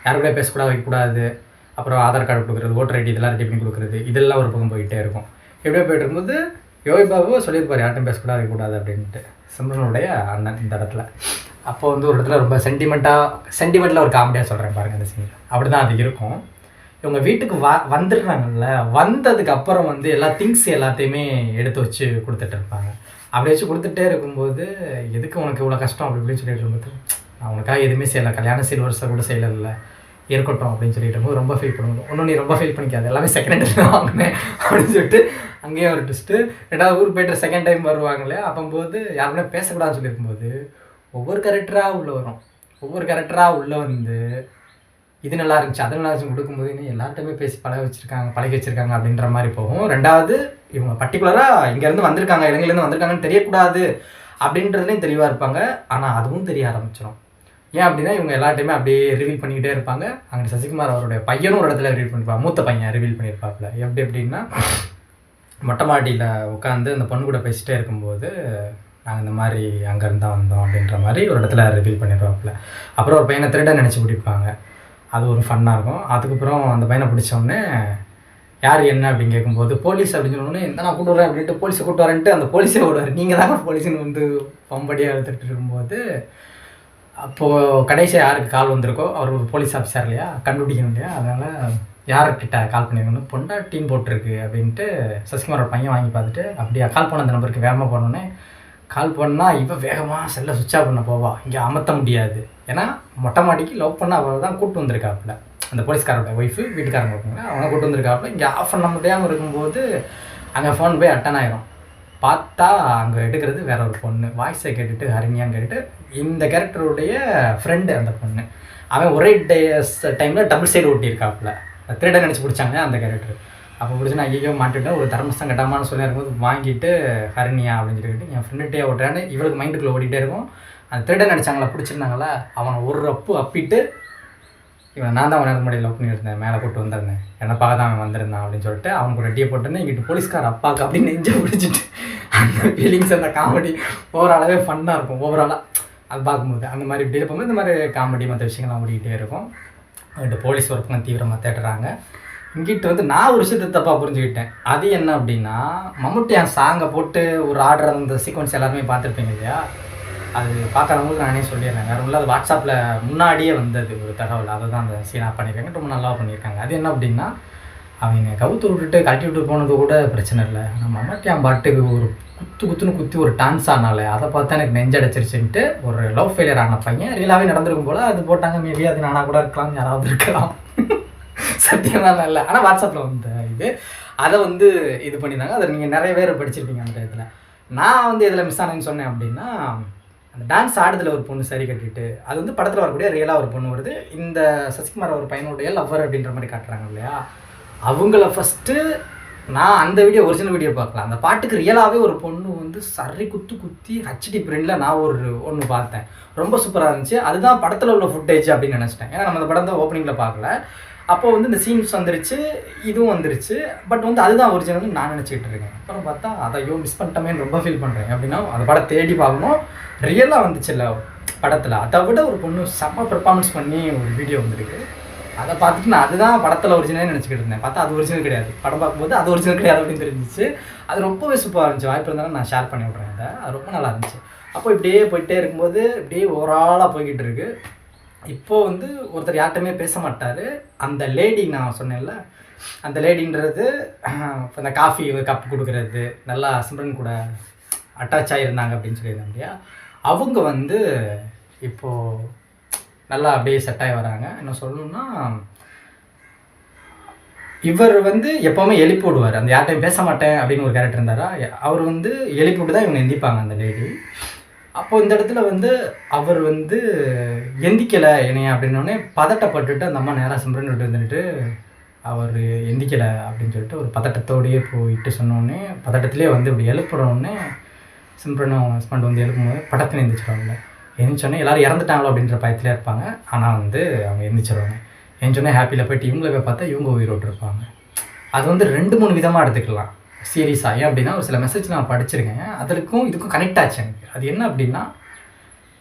யார் கூட பேசக்கூடாது, வைக்கக்கூடாது, அப்புறம் ஆதார் கார்டு கொடுக்குறது, ஓட்டர் ஐடி இதெல்லாம் ரெடி பண்ணி கொடுக்குறது, இதெல்லாம் ஒரு பக்கம் போயிட்டே இருக்கும். எப்படியோ போயிட்டு இருக்கும்போது யோகி பாபு சொல்லியிருப்பார் யார்ட்டும் பேசக்கூடாது, வைக்கக்கூடாது அப்படின்ட்டு, சிம்ரனுடைய அண்ணன் இந்த இடத்துல. அப்போ வந்து ஒரு இடத்துல ரொம்ப சென்டிமெண்ட்டில் ஒரு காமெடியாக சொல்கிறேன் பாருங்கள் அந்த சீனில். அப்படி தான் அது இருக்கும். இவங்க வீட்டுக்கு வந்துடுறாங்கல்ல, வந்ததுக்கு அப்புறம் வந்து எல்லா திங்ஸ் எல்லாத்தையுமே எடுத்து வச்சு கொடுத்துட்டு இருப்பாங்க. அப்படி வச்சு கொடுத்துட்டே இருக்கும்போது எதுக்கு உனக்கு இவ்வளோ கஷ்டம் அப்படி இப்படின்னு சொல்லிட்டு இருக்கும்போது, நான் உனக்காக எதுவுமே செய்யலை, கல்யாண சீர்வரிசை கூட செய்யலை, இருக்கட்டும் அப்படின்னு சொல்லிட்டு இருக்கும்போது ரொம்ப ஃபீல் பண்ணுவோம். ஒன்றும் நீ ரொம்ப ஃபீல் பண்ணிக்காது, எல்லாமே செகண்ட் டைம் வாங்கினேன் அப்படின்னு சொல்லிட்டு அங்கேயே ஒரு ட்விஸ்ட்டு. ரெண்டாவது ஊருக்கு போய்ட்டு செகண்ட் டைம் வருவாங்களே, அப்போது யாருமே பேசக்கூடாதுன்னு சொல்லியிருக்கும்போது ஒவ்வொரு கேரக்டராக உள்ளே வரும். ஒவ்வொரு கேரக்டராக உள்ளே வந்து இது நல்லா இருந்துச்சு, அது நல்லா இருந்துச்சு கொடுக்கும்போது இன்னும் எல்லார்ட்டுமே பேசி பழகி வச்சுருக்காங்க அப்படின்ற மாதிரி போகும். ரெண்டாவது இவங்க பர்டிகுலராக இங்கேருந்து வந்திருக்காங்க, இலங்கையிலேருந்து வந்திருக்காங்கன்னு தெரியக்கூடாது அப்படின்றதுலேயும் தெளிவாக இருப்பாங்க. ஆனால் அதுவும் தெரிய ஆரம்பிச்சிடும். ஏன் அப்படின்னா இவங்க எல்லாத்தையுமே அப்படியே ரிவீல் பண்ணிக்கிட்டே இருப்பாங்க. அங்கே சசிகுமார் அவருடைய பையனும் ஒரு இடத்துல ரிவீல் பண்ணியிருப்பாங்க, மூத்த பையன் ரிவீல் பண்ணியிருப்பாப்புல. எப்படின்னா மொட்டை மாடியில் உட்காந்து அந்த பொண்ணு கூட பேசிகிட்டே இருக்கும்போது நாங்கள் இந்த மாதிரி அங்கேருந்து தான் வந்தோம் அப்படின்ற மாதிரி ஒரு இடத்துல ரிவீல் பண்ணிடுவாப்புல. அப்புறம் ஒரு பையனை திருட நினச்சி பிடிப்பாங்க, அது ஒரு ஃபன்னாக இருக்கும். அதுக்கப்புறம் அந்த பையனை பிடிச்சோடனே யார் என்ன அப்படின்னு கேட்கும்போது போலீஸ் அப்படின்னு சொன்னோடனே எந்த நான் கூட்டு வரேன் அப்படின்ட்டு போலீஸை கூட்டு வரேன்ட்டு அந்த போலீஸே விடுவார். நீங்கள் தாங்க போலீஸ்னு வந்து பம்படியாக எடுத்துகிட்டு இருக்கும்போது அப்போது கடைசியாக யாருக்கு கால் வந்திருக்கோ அவர் ஒரு போலீஸ் ஆஃபீஸர் இல்லையா, கண்டுபிடிக்கணும் இல்லையா, அதனால் யார்கிட்ட கால் பண்ணியிருக்கணும், பொண்டாட்டின்னு போட்டிருக்கு அப்படின்ட்டு சசிகுமாரோட பையன் வாங்கி பார்த்துட்டு அப்படியே கால் பண்ண அந்த நம்பருக்கு வேகமாக போனோடனே கால் பண்ணால் இவன் வேகமாக செல்லை சுவிட்ச் ஆஃப் பண்ண போவா, இங்கே அமர்த்த முடியாது. ஏன்னா மொட்டை மாடிக்கு லவ் பண்ண அவள் தான் கூப்பிட்டு வந்திருக்காப்புல, அந்த போலீஸ்காரோட ஒய்ஃபு வீட்டுக்காரங்க இருக்காங்க, அவங்க கூப்பிட்டு வந்திருக்காப்புல. இங்கே ஆஃப் பண்ண முடியாமல் இருக்கும்போது அங்கே ஃபோன் போய் அட்டன் ஆயிரும். பார்த்தா அங்கே எடுக்கிறது வேற ஒரு பொண்ணு, வாய்ஸை கேட்டுட்டு ஹரிணியான்னு கேட்டுட்டு இந்த கேரக்டருடைய ஃப்ரெண்டு அந்த பொண்ணு. அவன் ஒரே டைமில் டபுள் சைடு ஓட்டியிருக்காப்புல, திருட நினச்சி பிடிச்சாங்க அந்த கேரக்டர். அப்போ பிடிச்சி நான் ஐயோ மாட்டுவிட்டேன், ஒரு தர்மஸ்தான் கட்டாமான்னு சொல்லி இருக்கும்போது வாங்கிட்டு ஹரிணியா அப்படின்னு சொல்லிட்டு என் ஃப்ரெண்டுகிட்டே ஓட்டுறான்னு இவளுக்கு மைண்டுக்குள்ளே ஓடிட்டே இருக்கும். அந்த திருட நினச்சாங்களா பிடிச்சிருந்தாங்களா, அவனை ஒரு அப்பிட்டு இவன் நான் தான் அவன் நேரம் முன்னாடி லவ் பண்ணியிருந்தேன், மேலே கூட்டு வந்திருந்தேன், என்னை பார்க்க தான் அவன் வந்திருந்தான் அப்படின்னு சொல்லிட்டு அவனுக்கு ஒரு டீயை போட்டோன்னே இங்கிட்டு போலீஸ்கார் அப்பாவுக்கு அப்படின்னு நெஞ்சை பிடிச்சிட்டு அந்த ஃபீலிங்ஸ் அந்த காமெடி ஓவராலாகவே ஃபன்னாக இருக்கும். ஓவராலாக அது பார்க்கும்போது அந்த மாதிரி இப்படி இருக்கும்போது இந்த மாதிரி காமெடி மற்ற விஷயங்கள்லாம் ஓடிக்கிட்டே இருக்கும். இந்த போலீஸ் ஒர்க்குலாம் தீவிரமாக தேடுறாங்க. இங்கிட்டு வந்து நான் ஒரு விஷயத்தை தப்பாக புரிஞ்சுக்கிட்டேன். அது என்ன அப்படின்னா மம்முட்டி என் சாங்கை போட்டு ஒரு ஆர்டர் அந்த சீக்வன்ஸ் எல்லாருமே பார்த்துருப்பீங்க இல்லையா, அது பார்க்குறவங்களுக்கு நானே சொல்லிடுறேன். வேறு உள்ள அது வாட்ஸ்அப்பில் முன்னாடியே வந்தது ஒரு தகவல், அதை தான் அந்த சீனாக பண்ணியிருக்காங்க, ரொம்ப நல்லா பண்ணியிருக்காங்க. அது என்ன அப்படின்னா அவங்க கவுத்து விட்டுட்டு கட்டி விட்டு போனது கூட பிரச்சனை இல்லை, நம்ம மம்முட்டியான் பாட்டுக்கு ஒரு குத்துன்னு குத்தி ஒரு டான்ஸ் ஆனாலே அதை பார்த்தா எனக்கு நெஞ்சடைச்சிருச்சுன்ட்டு ஒரு லவ் ஃபெயிலியர் ஆன பையன் ரியலாகவே நடந்திருக்கும் போல் அது போட்டாங்க. மேபி அது நானாக கூட இருக்கலாம், யாராவது இருக்கலாம், சத்தியமாக இல்லை. ஆனால் வாட்ஸ்அப்பில் வந்த அதை வந்து இது பண்ணியிருந்தாங்க. அதை நீங்கள் நிறைய பேர் படிச்சிருப்பீங்க அந்த இதில். நான் வந்து இதில் மிஸ் ஆனேன்னு சொன்னேன் அப்படின்னா அந்த டான்ஸ் ஆடுதில் ஒரு பொண்ணு சரி கட்டிட்டு அது வந்து படத்தில் வரக்கூடிய ரியலாக ஒரு பொண்ணு வருது. இந்த சசிகுமார் ஒரு பையனுடைய லவ்வர் அப்படின்ற மாதிரி காட்டுறாங்க இல்லையா, அவங்கள ஃபஸ்ட்டு நான் அந்த ஒரிஜினல் வீடியோ பார்க்கலாம். அந்த பாட்டுக்கு ரியலாகவே ஒரு பொண்ணு வந்து சரி குத்தி ஹச்டி பிரிண்டில் நான் ஒன்று பார்த்தேன், ரொம்ப சூப்பராக இருந்துச்சு. அதுதான் படத்தில் உள்ள ஃபுட்டேஜ் அப்படின்னு நினச்சிட்டேன். ஏன்னா நம்ம அந்த படம் தான் ஓப்பனிங்கில் பார்க்கல. அப்போது வந்து இந்த சீன்ஸ் வந்துருச்சு, இதுவும் வந்துருச்சு. பட் வந்து அதுதான் ஒரிஜினல்னு நான் நினச்சிக்கிட்டு இருக்கேன். அப்புறம் பார்த்தா அதையோ மிஸ் பண்ணிட்டோமேன்னு ரொம்ப ஃபீல் பண்ணுறேன். அப்படின்னா அந்த படம் தேடி பார்க்கணும், ரியலாக வந்துச்சுல்ல படத்தில். அதை விட ஒரு பொண்ணு செம்ம பெர்ஃபார்மன்ஸ் பண்ணி ஒரு வீடியோ வந்துருக்கு. அதை பார்த்துட்டு நான் அதுதான் படத்தில் ஒரிஜினல் நினச்சிக்கிட்டு இருந்தேன். பார்த்தா அது ஒரிஜினல் கிடையாது. படம் பார்க்கும்போது அது ஒரிஜினல் கிடையாது அப்படின்னு தெரிஞ்சிச்சு. அது ரொம்பவே சூப்பராக இருந்துச்சு. வாய்ப்பு இருந்தாலும் நான் ஷேர் பண்ணி விட்றேன். அது ரொம்ப நல்லா இருந்துச்சு. அப்போ இப்படியே போயிட்டே இருக்கும்போது இப்படியே ஓவராலாக போய்கிட்டு இருக்கு. இப்போது வந்து ஒருத்தர் யார்கிட்டமே பேச மாட்டார். அந்த லேடி நான் சொன்னேன்ல, அந்த லேடின்றது அந்த காஃபி கப் கொடுக்குறது, நல்லா சிம்ரன் கூட அட்டாச் ஆகியிருந்தாங்க அப்படின்னு சொல்லியிருந்தேன் இல்லையா, அவங்க வந்து இப்போது நல்லா அப்படியே செட் ஆகி வராங்க. என்ன சொல்லணும்னா இவர் வந்து எப்போவுமே எழுப்பி விடுவார். அந்த யார்கிட்டையும் பேச மாட்டேன் அப்படின்னு ஒரு கேரக்டர் இருந்தாரா, அவர் வந்து எழுப்பி விட்டு தான் இவங்க எந்திப்பாங்க அந்த லேடி. அப்போது இந்த இடத்துல வந்து அவர் வந்து எந்திக்கலை என்னைய அப்படின்னோடனே பதட்டப்பட்டுட்டு அந்த அம்மா நேராக சிம்ரன் விட்டு வந்துட்டு அவர் எந்திக்கலை அப்படின்னு சொல்லிட்டு ஒரு பதட்டத்தோடையே போயிட்டு சொன்னோடனே பதட்டத்திலே வந்து இப்படி எழுப்புறோடனே சிம்ரனும் ஹஸ்பண்ட் வந்து எழுப்பும்போது படத்துன்னு எந்திரிச்சிடுவாங்க. எழுந்திரிச்சோடனே எல்லோரும் இறந்துட்டாங்களோ அப்படின்ற பயத்திலே இருப்பாங்க. ஆனால் வந்து அவங்க எந்திரிச்சிடுவாங்க. எழுந்திரிச்சோடனே ஹாப்பியில் போய்ட்டு இவங்கள போய் பார்த்தா இவங்க உயிரோடு இருப்பாங்க. அது வந்து 2-3 விதமாக எடுத்துக்கலாம் சீரியஸாக. ஏன் அப்படின்னா ஒரு சில மெசேஜ் நான் படிச்சிருக்கேன், அதற்கும் இதுக்கும் கனெக்ட் ஆச்சு எனக்கு. அது என்ன அப்படின்னா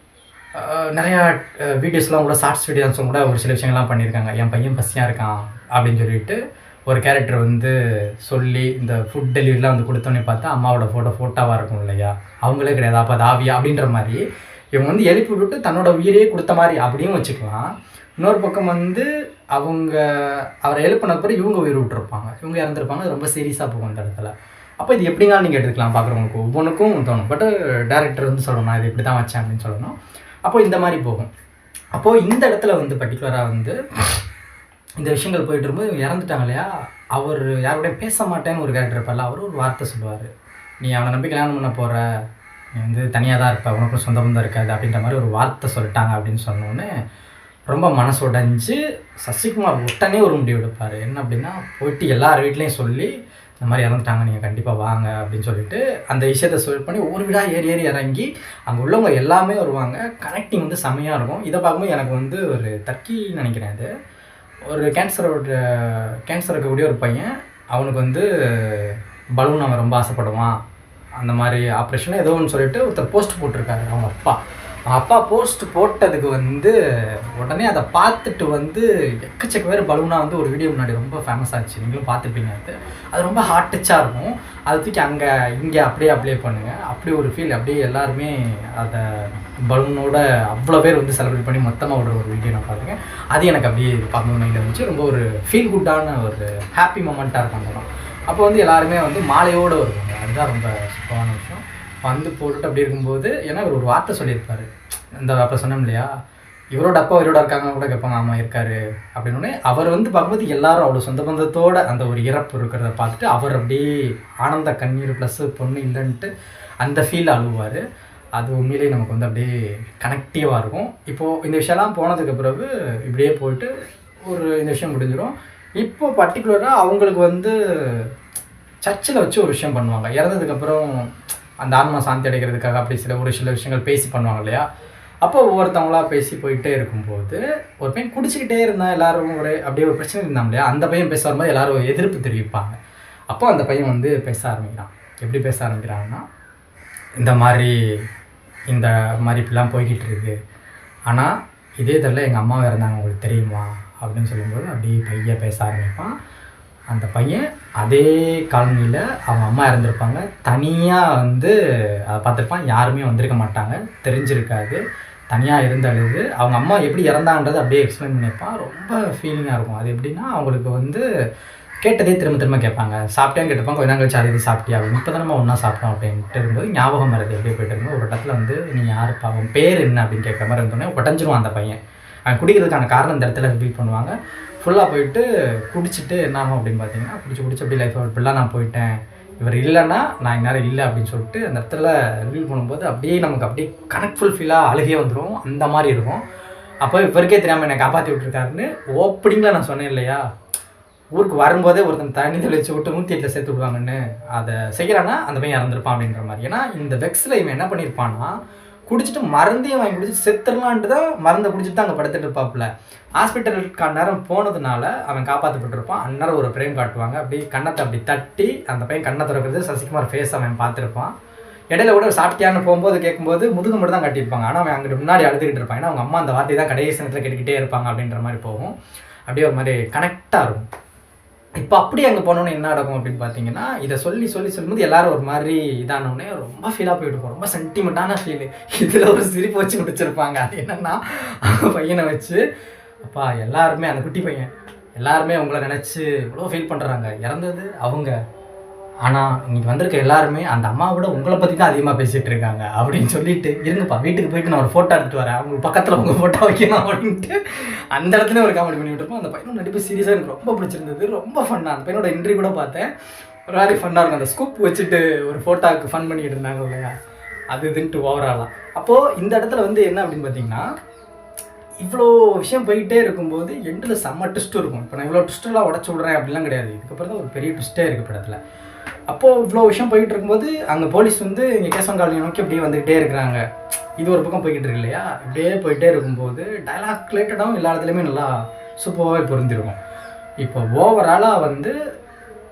நிறையா வீடியோஸ்லாம் கூட ஷார்ட்ஸ் வீடியோஸும் கூட ஒரு சில விஷயங்கள்லாம் பண்ணியிருக்காங்க. என் பையன் பசியாக இருக்கான் அப்படின்னு சொல்லிட்டு ஒரு கேரக்டர் வந்து சொல்லி இந்த ஃபுட் டெலிவரிலாம் வந்து கொடுத்தோன்னே பார்த்தா அம்மாவோட ஃபோட்டோவாக இருக்கும் இல்லையா, அவங்களே கிடையாது, அப்போ அது ஆவியா அப்படின்ற மாதிரி இவங்க வந்து எழுப்பி விட்டு தன்னோட உயிரையே கொடுத்த மாதிரி அப்படியும் வச்சுக்கலாம். இன்னொரு பக்கம் வந்து அவங்க அவரை எழுப்பின பிறகு இவங்க உயிர் விட்டுருப்பாங்க, இவங்க இறந்துருப்பாங்க. அது ரொம்ப சீரியஸாக போகும் அந்த இடத்துல. அப்போ இது எப்படினாலும் நீங்கள் எடுத்துக்கலாம், பார்க்குறவங்களுக்கு ஒவ்வொன்றுக்கும் தோணும். பட் டேரக்டர் வந்து சொல்லணும் இது இப்படி தான் வச்சேன் அப்படின்னு சொல்லணும். அப்போது இந்த மாதிரி போகும். அப்போது இந்த இடத்துல வந்து பர்டிகுலராக வந்து இந்த விஷயங்கள் போயிட்டு இருக்கும்போது இவங்க இறந்துட்டாங்க இல்லையா, அவர் யாரோடையும் பேச மாட்டேன்னு ஒரு கேரக்டர் இருப்பார்ல, அவர் ஒரு வார்த்தை சொல்லுவார், நீ அவனை நம்பி கல்யாணம் பண்ண போகிற, நீ வந்து தனியாக தான் இருப்ப, உனக்கும் சொந்த பந்தம் இருக்காது அப்படின்ற மாதிரி ஒரு வார்த்தை சொல்லிட்டாங்க அப்படின்னு சொன்னோன்னே ரொம்ப மனசு உடைஞ்சு சசிகுமார் உடனே ஒரு முடிவு எடுப்பார். என்ன அப்படின்னா, போயிட்டு எல்லார் வீட்லேயும் சொல்லி இந்த மாதிரி இறந்துட்டாங்க, நீங்கள் கண்டிப்பாக வாங்க அப்படின்னு சொல்லிட்டு அந்த விஷயத்தை சொல் பண்ணி ஒரு வீடாக ஏறி ஏறி இறங்கி அங்கே உள்ளவங்க எல்லாமே வருவாங்க. கனெக்டிங் வந்து செம்மையாக இருக்கும். இதை பார்க்கும்போது எனக்கு வந்து ஒரு டர்க்கி நினைக்கிறேன், அது ஒரு கேன்சர் இருக்கக்கூடிய ஒரு பையன், அவனுக்கு வந்து பலூன் அவன் ரொம்ப ஆசைப்படுவான், அந்த மாதிரி ஆப்ரேஷன் ஏதோ ஒன்று சொல்லிட்டு ஒருத்தர் போஸ்ட் போட்டிருக்காரு. அவங்க அப்பா போஸ்ட் போட்டதுக்கு வந்து உடனே அதை பார்த்துட்டு வந்து எக்கச்சக்க பேர் பலூனாக வந்து ஒரு வீடியோ முன்னாடி ரொம்ப ஃபேமஸ் ஆச்சு, நீங்களும் பார்த்துப்பீங்க. அது ரொம்ப ஹார்ட் டச்சாக இருக்கும். அதை தூக்கி அங்கே இங்கே அப்படியே அப்ளை பண்ணுங்கள், அப்படி ஒரு ஃபீல். அப்படியே எல்லாருமே அதை பலூனோட அவ்வளோ பேர் வந்து செலிப்ரேட் பண்ணி மொத்தமாக விடுற ஒரு வீடியோ நான் பார்த்துருக்கேன். அது எனக்கு அப்படியே பார்க்கணும் மைண்டில் இருந்துச்சு. ரொம்ப ஒரு ஃபீல் குட்டான ஒரு ஹாப்பி மொமெண்ட்டாக இருக்கும் அந்த படம். அப்போ வந்து எல்லாருமே வந்து மாலையோடு வருவாங்க, அதுதான் ரொம்ப சூப்பரான விஷயம். வந்து போட்டுட்டு அப்படி இருக்கும்போது, ஏன்னா ஒரு வார்த்தை சொல்லியிருப்பார், இந்த அப்போ சொன்னோம் இல்லையா, இவரோட அப்பா இவரோட இருக்காங்க கூட கேட்பாங்க, ஆமாம் இருக்காரு அப்படின்னே. அவர் வந்து பார்க்கும்போது எல்லாரும் அவ்வளோ சொந்த பந்தத்தோட அந்த ஒரு இறப்பு இருக்கிறத பார்த்துட்டு அவர் அப்படியே ஆனந்த கண்ணீர் ப்ளஸ் பொண்ணு இல்லைன்ட்டு அந்த ஃபீல் அழுவார். அது உண்மையிலேயே நமக்கு வந்து அப்படியே கனெக்டிவாக இருக்கும். இப்போது இந்த விஷயம்லாம் போனதுக்கு பிறகு இப்படியே போயிட்டு ஒரு இந்த விஷயம் முடிஞ்சிடும். இப்போ பர்டிகுலராக அவங்களுக்கு வந்து சர்ச்சில் வச்சு ஒரு விஷயம் பண்ணுவாங்க, இறந்ததுக்கப்புறம் அந்த ஆன்மா சாந்தி அடைக்கிறதுக்காக அப்படி ஒரு சில விஷயங்கள் பேசி பண்ணுவாங்க இல்லையா. அப்போ ஒவ்வொருத்தவங்களா பேசி போயிட்டே இருக்கும்போது ஒரு பையன் குடிச்சிக்கிட்டே இருந்தால் எல்லோரும் ஒரு அப்படியே ஒரு பிரச்சனை இருந்தாங்க இல்லையா, அந்த பையன் பேச வரும்போது எல்லோரும் எதிர்ப்பு தெரிவிப்பாங்க. அப்போ அந்த பையன் வந்து பேச ஆரம்பிக்கிறான். எப்படி பேச ஆரம்பிக்கிறான்னா, இந்த மாதிரி இப்படிலாம் போய்கிட்டு இருக்கு, ஆனால் இதே தடவை எங்கள் அம்மா இறந்தாங்க உங்களுக்கு தெரியுமா அப்படின்னு சொல்லும்போது அப்படியே பையன் பேச ஆரம்பிப்பான். அந்த பையன் அதே காலனியில் அவங்க அம்மா இறந்துருப்பாங்க, தனியாக வந்து அதை பார்த்துருப்பான், யாருமே வந்திருக்க மாட்டாங்க, தெரிஞ்சிருக்காது, தனியாக இருந்தழுது அவங்க அம்மா எப்படி இறந்தாங்கன்றது அப்படியே எக்ஸ்பிளைன் பண்ணியிருப்பான். ரொம்ப ஃபீலிங்காக இருக்கும். அது எப்படின்னா, அவங்களுக்கு வந்து கேட்டதே திரும்ப திரும்ப கேட்பாங்க, சாப்பிட்டேன்னு கேட்டுப்பாங்க, கொஞ்ச நாள் கழிச்சு அது சாப்பிட்டியா அப்படின்னு, இப்போ தான் நம்ம ஒன்றா சாப்பிட்டோம் அப்படின்ட்டு இருக்கும்போது ஞாபகம் வருது எப்படியே போய்ட்டு இருக்கும்போது ஒரு இடத்துல வந்து நீ யாருப்பா, அவன் பேர் என்ன அப்படின்னு கேட்குற மாதிரி இருந்தோடனே உடஞ்சிருவான் அந்த பையன். அவன் குடிக்கிறதுக்கான காரணம் இந்த இடத்துல ரிவீல் பண்ணுவாங்க. ஃபுல்லாக போயிட்டு குடிச்சிட்டு என்ன ஆகும் அப்படின்னு பார்த்தீங்கன்னா, குடிச்சு அப்படியே லைஃப் இப்படிலாம் நான் போயிட்டேன், இவர் இல்லைன்னா நான் இந்நேரம் இல்லை அப்படின்னு சொல்லிட்டு அந்த இடத்துல ரிவீல் பண்ணும்போது அப்படியே நமக்கு அப்படியே கனெக்ட்ஃபுல் ஃபீலாக அழுகே வந்துடும், அந்த மாதிரி இருக்கும். அப்போ இவருக்கே தெரியாமல் என்னை காப்பாற்றி விட்டுருக்காருன்னு ஓப்பனிங்கில் நான் சொன்னேன் இல்லையா, ஊருக்கு வரும்போதே ஒருத்தன் தண்ணி தெளிச்சு விட்டு 108 சேர்த்து விடுவாங்கன்னு, அதை செய்கிறான்னா அந்த பையன் இறந்துருப்பான் அப்படின்ற மாதிரி. ஏன்னா இந்த வெக்ஸில் இவன் என்ன பண்ணியிருப்பான்னா, குடிச்சிட்டு மருந்தையும் வாங்கி குடிச்சு செத்துடலான்ட்டு தான் மருந்தை குடிச்சிட்டு தான் அங்கே படுத்துட்டு இருப்பாப்புல. ஹாஸ்பிட்டலுக்கான நேரம் போனதுனால அவன் காப்பாற்றப்பட்டிருப்பான். அந்நேரம் ஒரு பிரேம் காட்டுவாங்க, அப்படியே கண்ணத்தை அப்படி தட்டி அந்த பையன் கண்ணை திறக்கிறது சசிகுமார் ஃபேஸ் அவன் பார்த்துருப்பான். இடையில கூட சாப்பிட்டியான்னு போகும்போது கேட்கும்போது முதுகு மட்டும் தான் கட்டியிருப்பாங்க, ஆனால் அவன் அங்கிட்டு முன்னாடி அழுதுகிட்டு இருப்பான். ஏன்னா அவங்க அம்மா அந்த வார்த்தை தான் கடைசி நேரத்தில் கேட்டுக்கிட்டே இருப்பாங்க அப்படின்ற மாதிரி போகும். அப்படியே ஒரு மாதிரி கனெக்டாக இருக்கும். இப்போ அப்படி அங்கே போனோன்னு என்ன நடக்கும் அப்படின்னு பார்த்தீங்கன்னா, இதை சொல்லும்போது எல்லாரும் ஒரு மாதிரி இதானோடனே ரொம்ப ஃபீலாக போயிட்டு ரொம்ப சென்டிமெண்ட்டான ஃபீலு. இதில் ஒரு சிரிப்பு வச்சு முடிச்சிருப்பாங்க. அது என்னென்னா, அவங்க பையனை வச்சு, அப்பா எல்லாருமே அந்த குட்டி பையன் எல்லாருமே உங்களை நினச்சி இவ்வளோ ஃபீல் பண்ணுறாங்க, இறந்தது அவங்க, ஆனால் இன்றைக்கி வந்திருக்க எல்லாருமே அந்த அம்மாவோட உங்களை பற்றி தான் அதிகமாக பேசிகிட்டு இருக்காங்க அப்படின்னு சொல்லிட்டு, இருங்கப்பா வீட்டுக்கு போயிட்டு நான் ஒரு ஃபோட்டோ எடுத்துகிட்டு வரேன், அவங்க பக்கத்தில் உங்கள் ஃபோட்டோ வைக்கணும் அப்படின்ட்டு அந்த இடத்துல ஒரு காமெடி பண்ணிகிட்டு இருப்போம். அந்த பையனோட நடிப்பு சீரியஸாக எனக்கு ரொம்ப பிடிச்சிருந்தது, ரொம்ப ஃபன்னாக. அந்த பையனோட இன்ட்ரி கூட பார்த்தேன், ஒரு மாதிரி ஃபன்னாக இருக்கும். அந்த ஸ்கூப் வச்சுட்டு ஒரு ஃபோட்டோவுக்கு ஃபன் பண்ணிக்கிட்டு இருந்தாங்க இல்லையா, அது இதுன்ட்டு ஓவராலாக. அப்போது இந்த இடத்துல வந்து என்ன அப்படின்னு பார்த்தீங்கன்னா, இவ்வளோ விஷயம் போயிட்டே இருக்கும்போது எண்டில் செம்ம ட்விஸ்ட்டும் இருக்கும். இப்போ நான் இவ்வளோ ட்விஸ்ட்டெல்லாம் உடச்சி விட்றேன் அப்படிலாம் கிடையாது, இதுக்கப்புறம் தான் ஒரு பெரிய ட்விஸ்ட்டே இருக்குது படத்தில். அப்போது இவ்வளோ விஷயம் போய்கிட்டு இருக்கும்போது அங்கே போலீஸ் வந்து இங்கே கேசவன் காலனியை நோக்கி அப்படியே வந்துக்கிட்டே இருக்கிறாங்க. இது ஒரு பக்கம் போய்கிட்டு இருக்கு இல்லையா, இப்படியே போயிட்டே இருக்கும்போது டைலாக் ரிலேட்டடாகவும் எல்லா இடத்துலையுமே நல்லா சூப்பராகவே பொருந்திருக்கும். இப்போ ஓவராலாக வந்து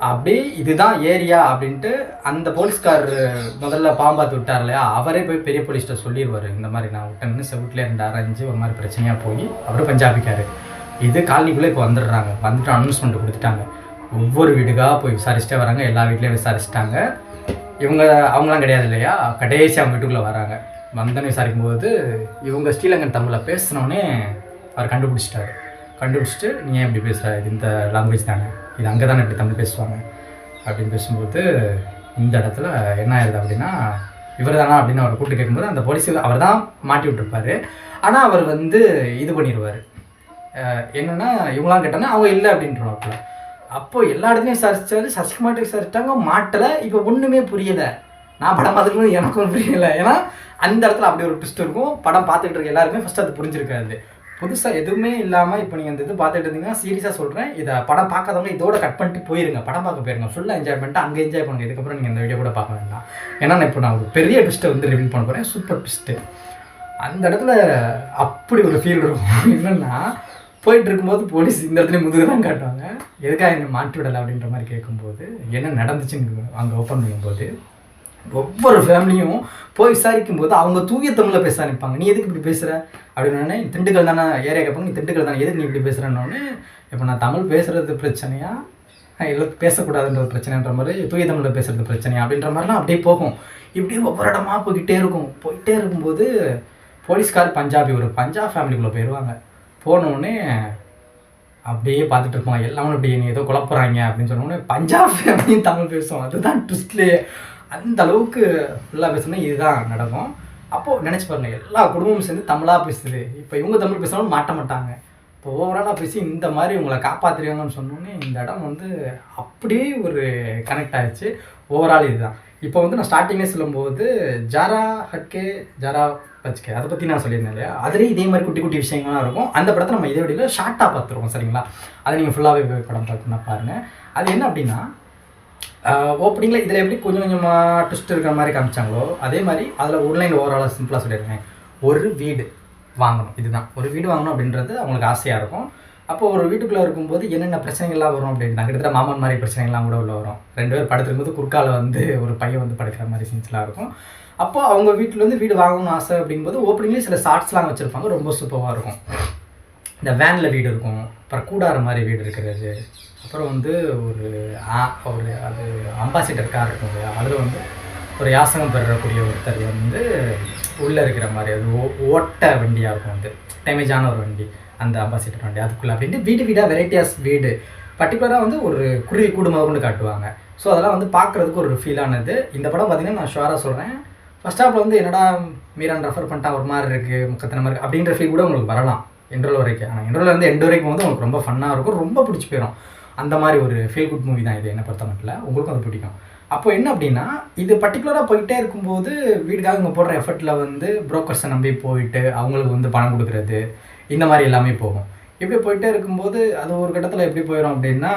அப்படி இதுதான் ஏரியா அப்படின்ட்டு அந்த போலீஸ்கார் முதல்ல பாம்பாத்து விட்டார் இல்லையா, அவரே போய் பெரிய போலீஸ்கிட்ட சொல்லிடுவார், இந்த மாதிரி நான் விட்டேன்னு செவிட்டில் 2 அரைஞ்சு ஒரு மாதிரி பிரச்சனையாக போய் அவரும் பஞ்சாபிக்காரு. இது காலனிக்குள்ளே இப்போ வந்துடுறாங்க, வந்துட்டு அனௌன்ஸ்மெண்ட் கொடுத்துட்டாங்க. ஒவ்வொரு வீடுக்காக போய் விசாரிச்சுட்டே வராங்க, எல்லா வீட்லேயும் விசாரிச்சிட்டாங்க. அவங்களாம் கிடையாது இல்லையா, கடைசி அவங்க வீட்டுக்குள்ளே வராங்க. வந்தோன்னு விசாரிக்கும்போது இவங்க ஸ்ரீலங்கன் தமிழில் பேசினோடனே அவர் கண்டுபிடிச்சிட்டு நீங்கள் எப்படி பேசுகிற, இது இந்த லாங்குவேஜ் தானே, இது அங்கே தானே இப்படி தமிழ் பேசுவாங்க அப்படின்னு பேசும்போது இந்த இடத்துல என்ன ஆயிடுது அப்படின்னா, இவர் தானா அப்படின்னு அவரை கூப்பிட்டு கேட்கும்போது அந்த போலீஸ் அவர் தான் மாட்டி விட்டுருப்பார். ஆனால் அவர் இது பண்ணிடுவார், என்னென்னா இவங்களாம் கேட்டாங்கன்னா அவங்க இல்லை அப்படின்றவாப்புல. அப்போது எல்லா இடத்துலையும் விசாரிச்சாரு, சசிகுமார்ட்ட விசாரிச்சிட்டாங்க, மாட்டலை. இப்போ ஒன்றுமே புரியலை. நான் படம் பார்த்துட்டு எனக்கும் புரியலை. ஏன்னா அந்த இடத்துல அப்படி ஒரு ட்விஸ்ட் இருக்கும். படம் பார்த்துக்கிட்டு இருக்க எல்லாருமே ஃபஸ்ட்டு அது புரிஞ்சிருக்காது. புதுசாக எதுவுமே இல்லாமல் இப்போ நீங்கள் இது பார்த்துட்டு இருந்தீங்கன்னா சீரியஸாக சொல்கிறேன், இதை படம் பார்க்காதவங்க இதோட கட் பண்ணிட்டு போயிருங்க, படம் பார்க்க போயிருங்க, ஃபுல்லாக என்ஜாய் பண்ணிட்டு அங்கே என்ஜாய் பண்ணுங்க. இதுக்கப்புறம் நீங்கள் இந்த வீடியோ கூட பார்க்க வேண்டாம். ஏன்னா நான் ஒரு பெரிய ட்விஸ்ட்டை ரிவீல் பண்ண போகிறேன், சூப்பர் ட்விஸ்ட்டு. அந்த இடத்துல அப்படி ஒரு ஃபீல் இருக்கும். என்னென்னா போயிட்டு இருக்கும்போது போலீஸ் இந்த இடத்துல முதுகு தான் காட்டுவாங்க, எதுக்காக என்னை மாட்டி விடலை அப்படின்ற மாதிரி கேட்கும்போது என்ன நடந்துச்சுன்னு அங்கே ஓப்பன் பண்ணும்போது ஒவ்வொரு ஃபேமிலியும் போய் விசாரிக்கும் போது அவங்க தூய தமிழில் பேச ஆரம்பிப்பாங்க. நீ எதுக்கு இப்படி பேசுகிற அப்படின்னு, திண்டுக்கல் தானே ஏரியா கேட்பாங்க, நீ திண்டுக்கல் தானே, எதுக்கு நீ இப்படி பேசுகிறேன்னொன்னே, இப்போ நான் தமிழ் பேசுகிறது பிரச்சனையா இல்லை பேசக்கூடாதுன்ற பிரச்சனைன்ற மாதிரி, தூய தமிழில் பேசுகிறது பிரச்சனையா அப்படின்ற மாதிரிலாம் அப்படியே போகும். இப்படியே ஒவ்வொரு இடமா போய்கிட்டே இருக்கும்போது போலீஸ்கார் ஒரு பஞ்சாப் ஃபேமிலிக்குள்ளே போயிடுவாங்க. போனோடனே அப்படியே பார்த்துட்டு இருப்பாங்க, எல்லாமே அப்படி நீ ஏதோ குழப்புறாங்க அப்படின்னு சொன்னோடனே பஞ்சாப் ஃபேமிலியும் தமிழ் பேசுவோம். அதுதான் ட்விஸ்ட்லேயே. அந்த அளவுக்கு ஃபுல்லாக பேசணும்னா இதுதான் நடக்கும். அப்போது நினச்சி பாருங்கள், எல்லா குடும்பமும் சேர்ந்து தமிழாக பேசுது. இப்போ இவங்க தமிழ் பேசினாலும் மாட்ட மாட்டாங்க. இப்போ ஓவராலாக பேசி இந்த மாதிரி உங்களை காப்பாற்றுறீங்கன்னு சொன்னோன்னே இந்த இடம் அப்படியே ஒரு கனெக்ட் ஆகிடுச்சு. ஓவரால் இதுதான். இப்போ நான் ஸ்டார்டிங்கே சொல்லும்போது ஜாரா பச்சுக்கே அதை பற்றி நான் சொல்லியிருந்தேன் இல்லையா, அதுலேயும் இதே மாதிரி குட்டி குட்டி விஷயங்கள்லாம் இருக்கும். அந்த படத்தை நம்ம இதே வழியில் ஷார்ட்டாக பார்த்துருவோம், சரிங்களா? அதை நீங்கள் ஃபுல்லாகவே படம் பார்க்கணும்னா பாருங்கள். அது என்ன அப்படின்னா, ஓப்பனிங்கில் இதில் எப்படி கொஞ்சம் கொஞ்சமாக ட்விஸ்ட் இருக்கிற மாதிரி காமிச்சாங்களோ அதே மாதிரி அதில் ஒன்லைன் ஓவராலாக சிம்பிளாக சொல்லியிருக்கேன். ஒரு வீடு வாங்கணும், இதுதான் ஒரு வீடு வாங்கணும் அப்படின்றது அவங்களுக்கு ஆசையாக இருக்கும். அப்போது ஒரு வீட்டுக்குள்ளே இருக்கும்போது என்னென்ன பிரச்சனைகள்லாம் வரும் அப்படின்னா, கிட்டத்தட்ட மாமன் மாதிரி பிரச்சனைகள்லாம் கூட உள்ள வரும். 2 பேர் படுத்துக்கும்போது குறுக்கால ஒரு பையன் படுக்கிற மாதிரி சீன்ஸ்லாம் இருக்கும். அப்போ அவங்க வீட்டில் வீடு வாங்கணும்னு ஆசை அப்படிங்கும்போது ஓப்பனிங்லேயே சில ஷார்ட்ஸ்லாம் வச்சுருப்பாங்க, ரொம்ப சூப்பராக இருக்கும். இந்த வேனில் வீடு இருக்கும், அப்புறம் கூடார மாதிரி வீடு இருக்கிறது, அப்புறம் ஒரு அது அம்பாசிடர் கார் இருக்கும் இல்லையா, அதில் ஒரு யாசகம் பெறக்கூடிய ஒருத்தர் உள்ளே இருக்கிற மாதிரி அது ஓட்ட வண்டியாக இருக்கும், டேமேஜான ஒரு வண்டி, அந்த அம்பாசிடர் வண்டி அதுக்குள்ளே அப்படின்ட்டு வீடாக வெரைட்டியாஸ் வீடு பர்டிகுலராக ஒரு குருவி கூடுமாக கொண்டு காட்டுவாங்க. ஸோ அதெல்லாம் பார்க்குறதுக்கு ஒரு ஃபீலானது. இந்த படம் பார்த்திங்கன்னா நான் ஷுவராக சொல்கிறேன், ஃபஸ்ட் ஹாஃபில் என்னடா மீரான் ரெஃபர் பண்ணிட்டா ஒரு மாதிரி இருக்குது, முக்கத்தனை மாதிரி அப்படின்ற ஃபீல் கூட உங்களுக்கு வரலாம் இன்ட்ரோல் வரைக்கும். ஆனால் இன்ட்ரோல் எண்டு வரைக்கும் உங்களுக்கு ரொம்ப ஃபன்னாக இருக்கும், ரொம்ப பிடிச்சி போயிடும். அந்த மாதிரி ஒரு ஃபீல் குட் மூவி தான் இது, என்னை பொறுத்த மட்டும். உங்களுக்கும் அது பிடிக்கும். அப்போ என்ன அப்படின்னா, இது பர்டிகுலராக போயிட்டே இருக்கும்போது வீடுக்காக இங்கே போடுற எஃபர்ட்டில் புரோக்கர்ஸை நம்பி போயிட்டு அவங்களுக்கு பணம் கொடுக்குறது, இந்த மாதிரி எல்லாமே போகும். இப்படி போயிட்டே இருக்கும்போது அது ஒரு கட்டத்தில் எப்படி போயிடும் அப்படின்னா,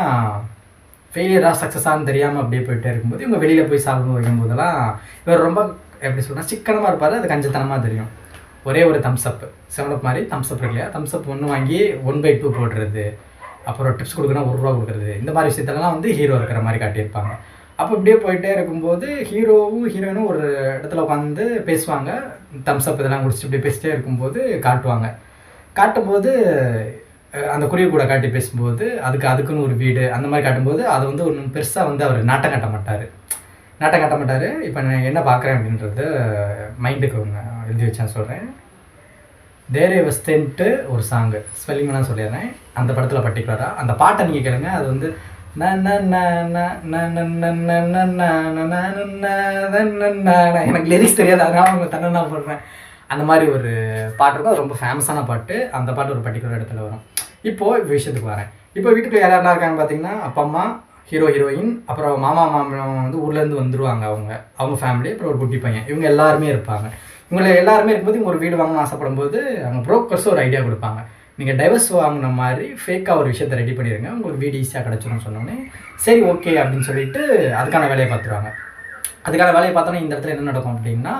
ஃபெயிலியராக சக்ஸஸானு தெரியாமல் அப்படியே போயிட்டே இருக்கும்போது இவங்க வெளியில் போய் சாப்பிடும் வைக்கும்போதெல்லாம் இவர் ரொம்ப எப்படி சொல்கிறேன், சிக்கனமாக இருப்பார், அது கஞ்சத்தனமாக தெரியும். ஒரே ஒரு தம்ஸ்அப் 7 மாதிரி தம்ஸ்அப் இருக்கு இல்லையா, தம்ஸ்அப் 1 வாங்கி 1/2 போடுறது, அப்புறம் டிப்ஸ் கொடுக்குறா 1 ரூபா கொடுக்குறது, இந்த மாதிரி விஷயத்தெல்லாம் ஹீரோ இருக்கிற மாதிரி காட்டியிருப்பாங்க. அப்போ இப்படியே போயிட்டே இருக்கும்போது ஹீரோவும் ஹீரோயினும் ஒரு இடத்துல உட்காந்து பேசுவாங்க, தம்ஸ்அப் இதெல்லாம் குடிச்சிட்டு இப்படி பேசிட்டே இருக்கும்போது காட்டும்போது அந்த குருவி கூட காட்டி பேசும்போது அதுக்குன்னு ஒரு வீடு அந்த மாதிரி காட்டும்போது அது ஒன்றும் பெருசாக அவர் நாட்டம் காட்ட மாட்டார். இப்போ நான் என்ன பார்க்குறேன் அப்படின்றது மைண்டுக்கு ஒன்று எழுதி வச்சேன், சொல்கிறேன். தேரே வஸ்தேன்ட்டு ஒரு சாங்கு, ஸ்பெல்லிங்லாம் சொல்லிடுறேன். அந்த படத்தில் பர்டிகுலராக அந்த பாட்டை நீங்கள் கேளுங்க, அது எனக்கு லிரிக்ஸ் தெரியாது, அதனால அவங்க தன்னா போடுறேன். அந்த மாதிரி ஒரு பாட்டு இருக்கும், அது ரொம்ப ஃபேமஸான பாட்டு. அந்த பாட்டு ஒரு பர்டிகுலர் இடத்துல வரும். இப்போது விஷயத்துக்கு வரேன். இப்போ வீட்டுக்குள்ள யாரெல்லாம் இருக்காங்க பார்த்தீங்கன்னா, அப்பா அம்மா, ஹீரோ ஹீரோயின், அப்புறம் மாமா மாமன் ஊர்லேருந்து வந்துடுவாங்க, அவங்க ஃபேமிலி, அப்புறம் ஒரு குட்டி பையன், இவங்க எல்லாருமே இருப்பாங்க. இவங்களை எல்லாருமே இருக்கும்போது இவங்க ஒரு வீடு வாங்கணும்னு ஆசைப்படும் போது அவங்க ப்ரோக்கர்ஸும் ஒரு ஐடியா கொடுப்பாங்க. நீங்கள் டைவர்ஸ் வாங்கின மாதிரி ஃபேக்காக ஒரு விஷயத்தை ரெடி பண்ணிடுங்க, உங்களுக்கு வீடு ஈஸியாக கிடச்சிடும்னு சொன்னோன்னே சரி ஓகே அப்படின்னு சொல்லிட்டு அதுக்கான வேலையை பார்த்துருவாங்க. அதுக்கான வேலையை பார்த்தோன்னா இந்த இடத்துல என்ன நடக்கும் அப்படின்னா,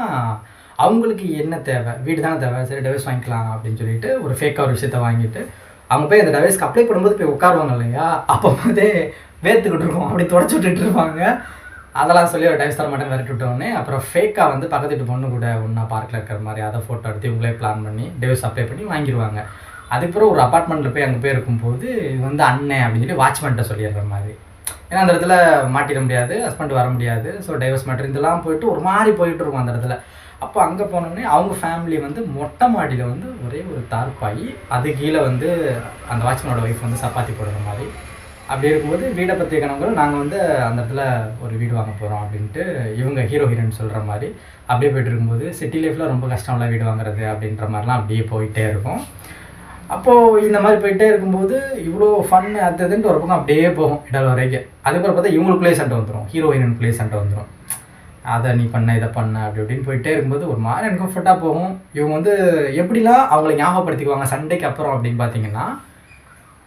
அவங்களுக்கு என்ன தேவை, வீடு தானே தேவை, சரி டைவர்ஸ் வாங்கிக்கலாம் அப்படின்னு சொல்லிட்டு ஒரு ஃபேக்காக ஒரு விஷயத்த வாங்கிட்டு அவங்க போய் அந்த டைவர்ஸ்க்கு அப்ளை பண்ணும்போது போய் உட்காருவாங்க இல்லையா, அப்போ வந்து வேர்த்துக்கிட்டு இருக்கும், அப்படி தொடச்சி விட்டுட்டு இருப்பாங்க. அதெல்லாம் சொல்லி ஒரு டைவர்ஸ் தர மாட்டேன்னு விரட்டி விட்டோடனே அப்புறம் ஃபேக்காக வந்து பக்கத்து வீட்டு பொண்ணு கூட ஒன்றா பார்க்கில் இருக்கிற மாதிரி அதை ஃபோட்டோ எடுத்து இவங்களே பிளான் பண்ணி டைவர்ஸ் அப்ளை பண்ணி வாங்கிடுவாங்க. அதுக்கப்புறம் ஒரு அப்பார்ட்மெண்ட்டில் போய் அங்கே போய் இருக்கும்போது இது வந்து அண்ணன் அப்படின்னு சொல்லி வாட்ச்மேன்ட்ட சொல்லிடுற மாதிரி. ஏன்னா அந்த இடத்துல மாட்டிட முடியாது, ஹஸ்பண்ட் வர முடியாது. ஸோ டைவர்ஸ் மேட்டர் இதெல்லாம் போயிட்டு ஒரு மாதிரி போயிட்டு இருக்கும் அந்த இடத்துல. அப்போ அங்கே போனோடனே அவங்க ஃபேமிலி வந்து மொட்டை மாடியில் வந்து ஒரே ஒரு தார்ப்பாயி, அது கீழே வந்து அந்த வாட்ச்மேனோட ஒய்ஃப் வந்து சப்பாத்தி போடுற மாதிரி. அப்படி இருக்கும்போது வீடை பற்றிய கனவுகளும் நாங்கள் வந்து அந்த இடத்துல ஒரு வீடு வாங்க போகிறோம் அப்படின்ட்டு இவங்க ஹீரோ ஹீரோயின் சொல்கிற மாதிரி அப்படியே போய்ட்டு இருக்கும்போது சிட்டி லைஃப்பில் ரொம்ப கஷ்டம்ல வீடு வாங்குறது அப்படின்ற மாதிரிலாம் அப்படியே போயிட்டே இருக்கும். அப்போது இந்த மாதிரி போயிட்டே இருக்கும்போது இவ்வளோ ஃபன் அதுன்ட்டு ஒரு பக்கம் அப்படியே போகும் இடல் வரைக்கும். அதுக்கப்புறம் பார்த்தா இவங்களுக்குள்ளே சண்டை வந்துடும், ஹீரோ ஹீரோயினுக்குள்ளேயே சண்டை வந்துடும். அதை நீ பண்ண இதை பண்ண அப்படி இப்படின்னு போயிட்டே இருக்கும்போது ஒரு மாதிரி அன்கம்ஃபர்ட்டாக போகும். இவங்க வந்து எப்படிலாம் அவங்கள ஞாபகப்படுத்திக்குவாங்க சண்டைக்கு அப்புறம் அப்படின்னு பார்த்தீங்கன்னா,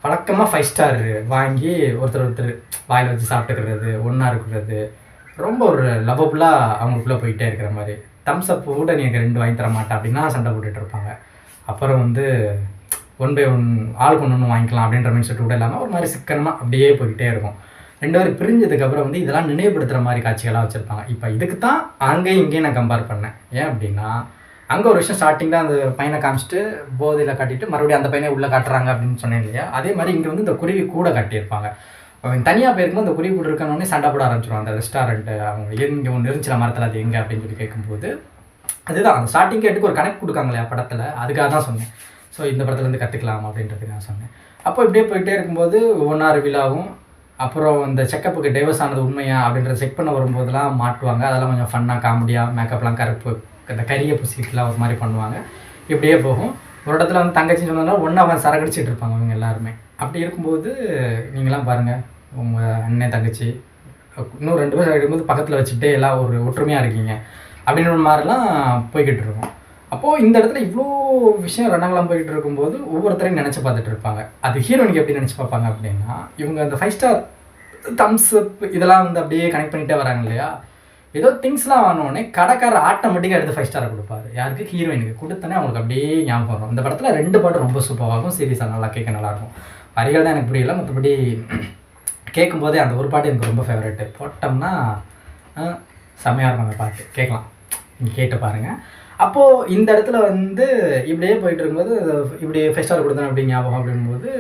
வழக்கமாக 5 ஸ்டார் வாங்கி ஒருத்தர் வாயில் வச்சு சாப்பிட்டுக்கிறது, ஒன்றா இருக்கிறது, ரொம்ப ஒரு லவ்வபுல்லாக அவங்களுக்குள்ளே போயிட்டே இருக்கிற மாதிரி. தம்ஸ் அப் கூட நீ எனக்கு 2 வாங்கி தர மாட்டேன் அப்படின்னா சண்டை போட்டுட்டு இருப்பாங்க. அப்புறம் வந்து 1 by 1 ஆளுக்கு ஒன்று வாங்கிக்கலாம் அப்படின்ற மைண்ட் செட் கூட இல்லாமல் ஒரு மாதிரி சிக்கனமாக அப்படியே போய்கிட்டே இருக்கும். 2 பேரும் பிரிஞ்சதுக்கப்புறம் வந்து இதெல்லாம் நினைவுபடுத்துகிற மாதிரி காட்சிகளாக வச்சுருப்பாங்க. இப்போ இதுக்கு தான் அங்கேயும் இங்கேயும் நான் கம்பேர் பண்ணேன். ஏன் அப்படின்னா, அங்கே ஒரு விஷயம் ஸ்டார்டிங்கில் அந்த பையனை காமிச்சிட்டு போதையில் காட்டிட்டு மறுபடியும் அந்த பையனை உள்ளே காட்டுறாங்க அப்படின்னு சொன்னேன் இல்லையா, அதே மாதிரி இங்கே வந்து இந்த குருவி கூட காட்டியிருப்பாங்க. அவன் தனியாக போயிருக்கும்போது அந்த குருவி கூட இருக்கணுன்னே சண்டை போட ஆரம்பிச்சிருவாங்க. அந்த ரெஸ்டாரண்ட்டு அவங்க இங்கே ஒன்று இருந்துச்சு மரத்தில், அது எங்கே அப்படின்னு சொல்லி கேட்கும்போது அதுதான் அந்த ஸ்டார்டிங் கேட்டுக்கு ஒரு கனெக்ட் கொடுக்காங்க இல்லையா படத்தில், அதுக்காக தான் சொன்னேன். ஸோ இந்த படத்துலேருந்து கற்றுக்கலாம் அப்படின்றது நான் சொன்னேன். அப்போ இப்படியே போயிட்டே இருக்கும்போது ஒவ்வொன்றா ரிவீலாகும். அப்புறம் இந்த செக்கப்புக்கு டைவர்ஸ் ஆனது உண்மையா அப்படின்றத செக் பண்ண வரும்போதெல்லாம் மாட்டுவாங்க. அதெல்லாம் கொஞ்சம் ஃபன்னாக காமெடியாக மேக்கப்லாம் கருப்பு இந்த கரிய புசிக்கலாம் ஒரு மாதிரி பண்ணுவாங்க. இப்படியே போகும். ஒரு இடத்துல வந்து தங்கச்சின்னு சொன்னதுனால ஒன்றா அவன் சரக்கடிச்சிட்டு இருப்பாங்க அவங்க எல்லாருமே. அப்படி இருக்கும்போது நீங்களாம் பாருங்கள், உங்கள் அண்ணன் தங்கச்சி இன்னும் 2 பேர் இருக்கும்போது பக்கத்தில் வச்சுக்கிட்டே எல்லாம் ஒரு ஒற்றுமையாக இருக்கீங்க அப்படின்ற மாதிரிலாம் போய்கிட்டு இருக்கும். அப்போது இந்த இடத்துல இவ்வளோ விஷயம் ரணங்களாம் போய்கிட்டு இருக்கும்போது ஒவ்வொருத்தரையும் நினச்சி பார்த்துட்டு இருப்பாங்க. அது ஹீரோனுக்கு எப்படி நினச்சி பார்ப்பாங்க அப்படின்னா, இவங்க அந்த 5 ஸ்டார் தம்ஸ் அப் இதெல்லாம் வந்து அப்படியே கனெக்ட் பண்ணிகிட்டே வராங்க இல்லையா, ஏதோ திங்ஸ்லாம் வாங்கினோடனே கடைக்காரர் ஆட்டோமேட்டிக்காக எடுத்து 5 ஸ்டாரை கொடுப்பாரு. யாருக்கு? ஹீரோயினுக்கு கொடுத்தனே அவங்களுக்கு அப்படியே ஞாபகம் வரும். இந்த படத்தில் 2 பாட்டும் ரொம்ப சூப்பராகும், சீரியஸாக நல்லா கேட்க நல்லாயிருக்கும். வரிகள் தான் எனக்கு புரியல, மற்றபடி கேட்கும்போதே அந்த ஒரு பாட்டு எனக்கு ரொம்ப ஃபேவரெட்டு. போட்டோம்னா செம்மையாக இருக்கும் அந்த பாட்டு, கேட்கலாம், நீங்கள் கேட்டு பாருங்கள். அப்போது இந்த இடத்துல வந்து இப்படியே போயிட்டு இருக்கும்போது இப்படி 5 ஸ்டார் கொடுத்தேன் அப்படி ஞாபகம் அப்படிங்கும்போது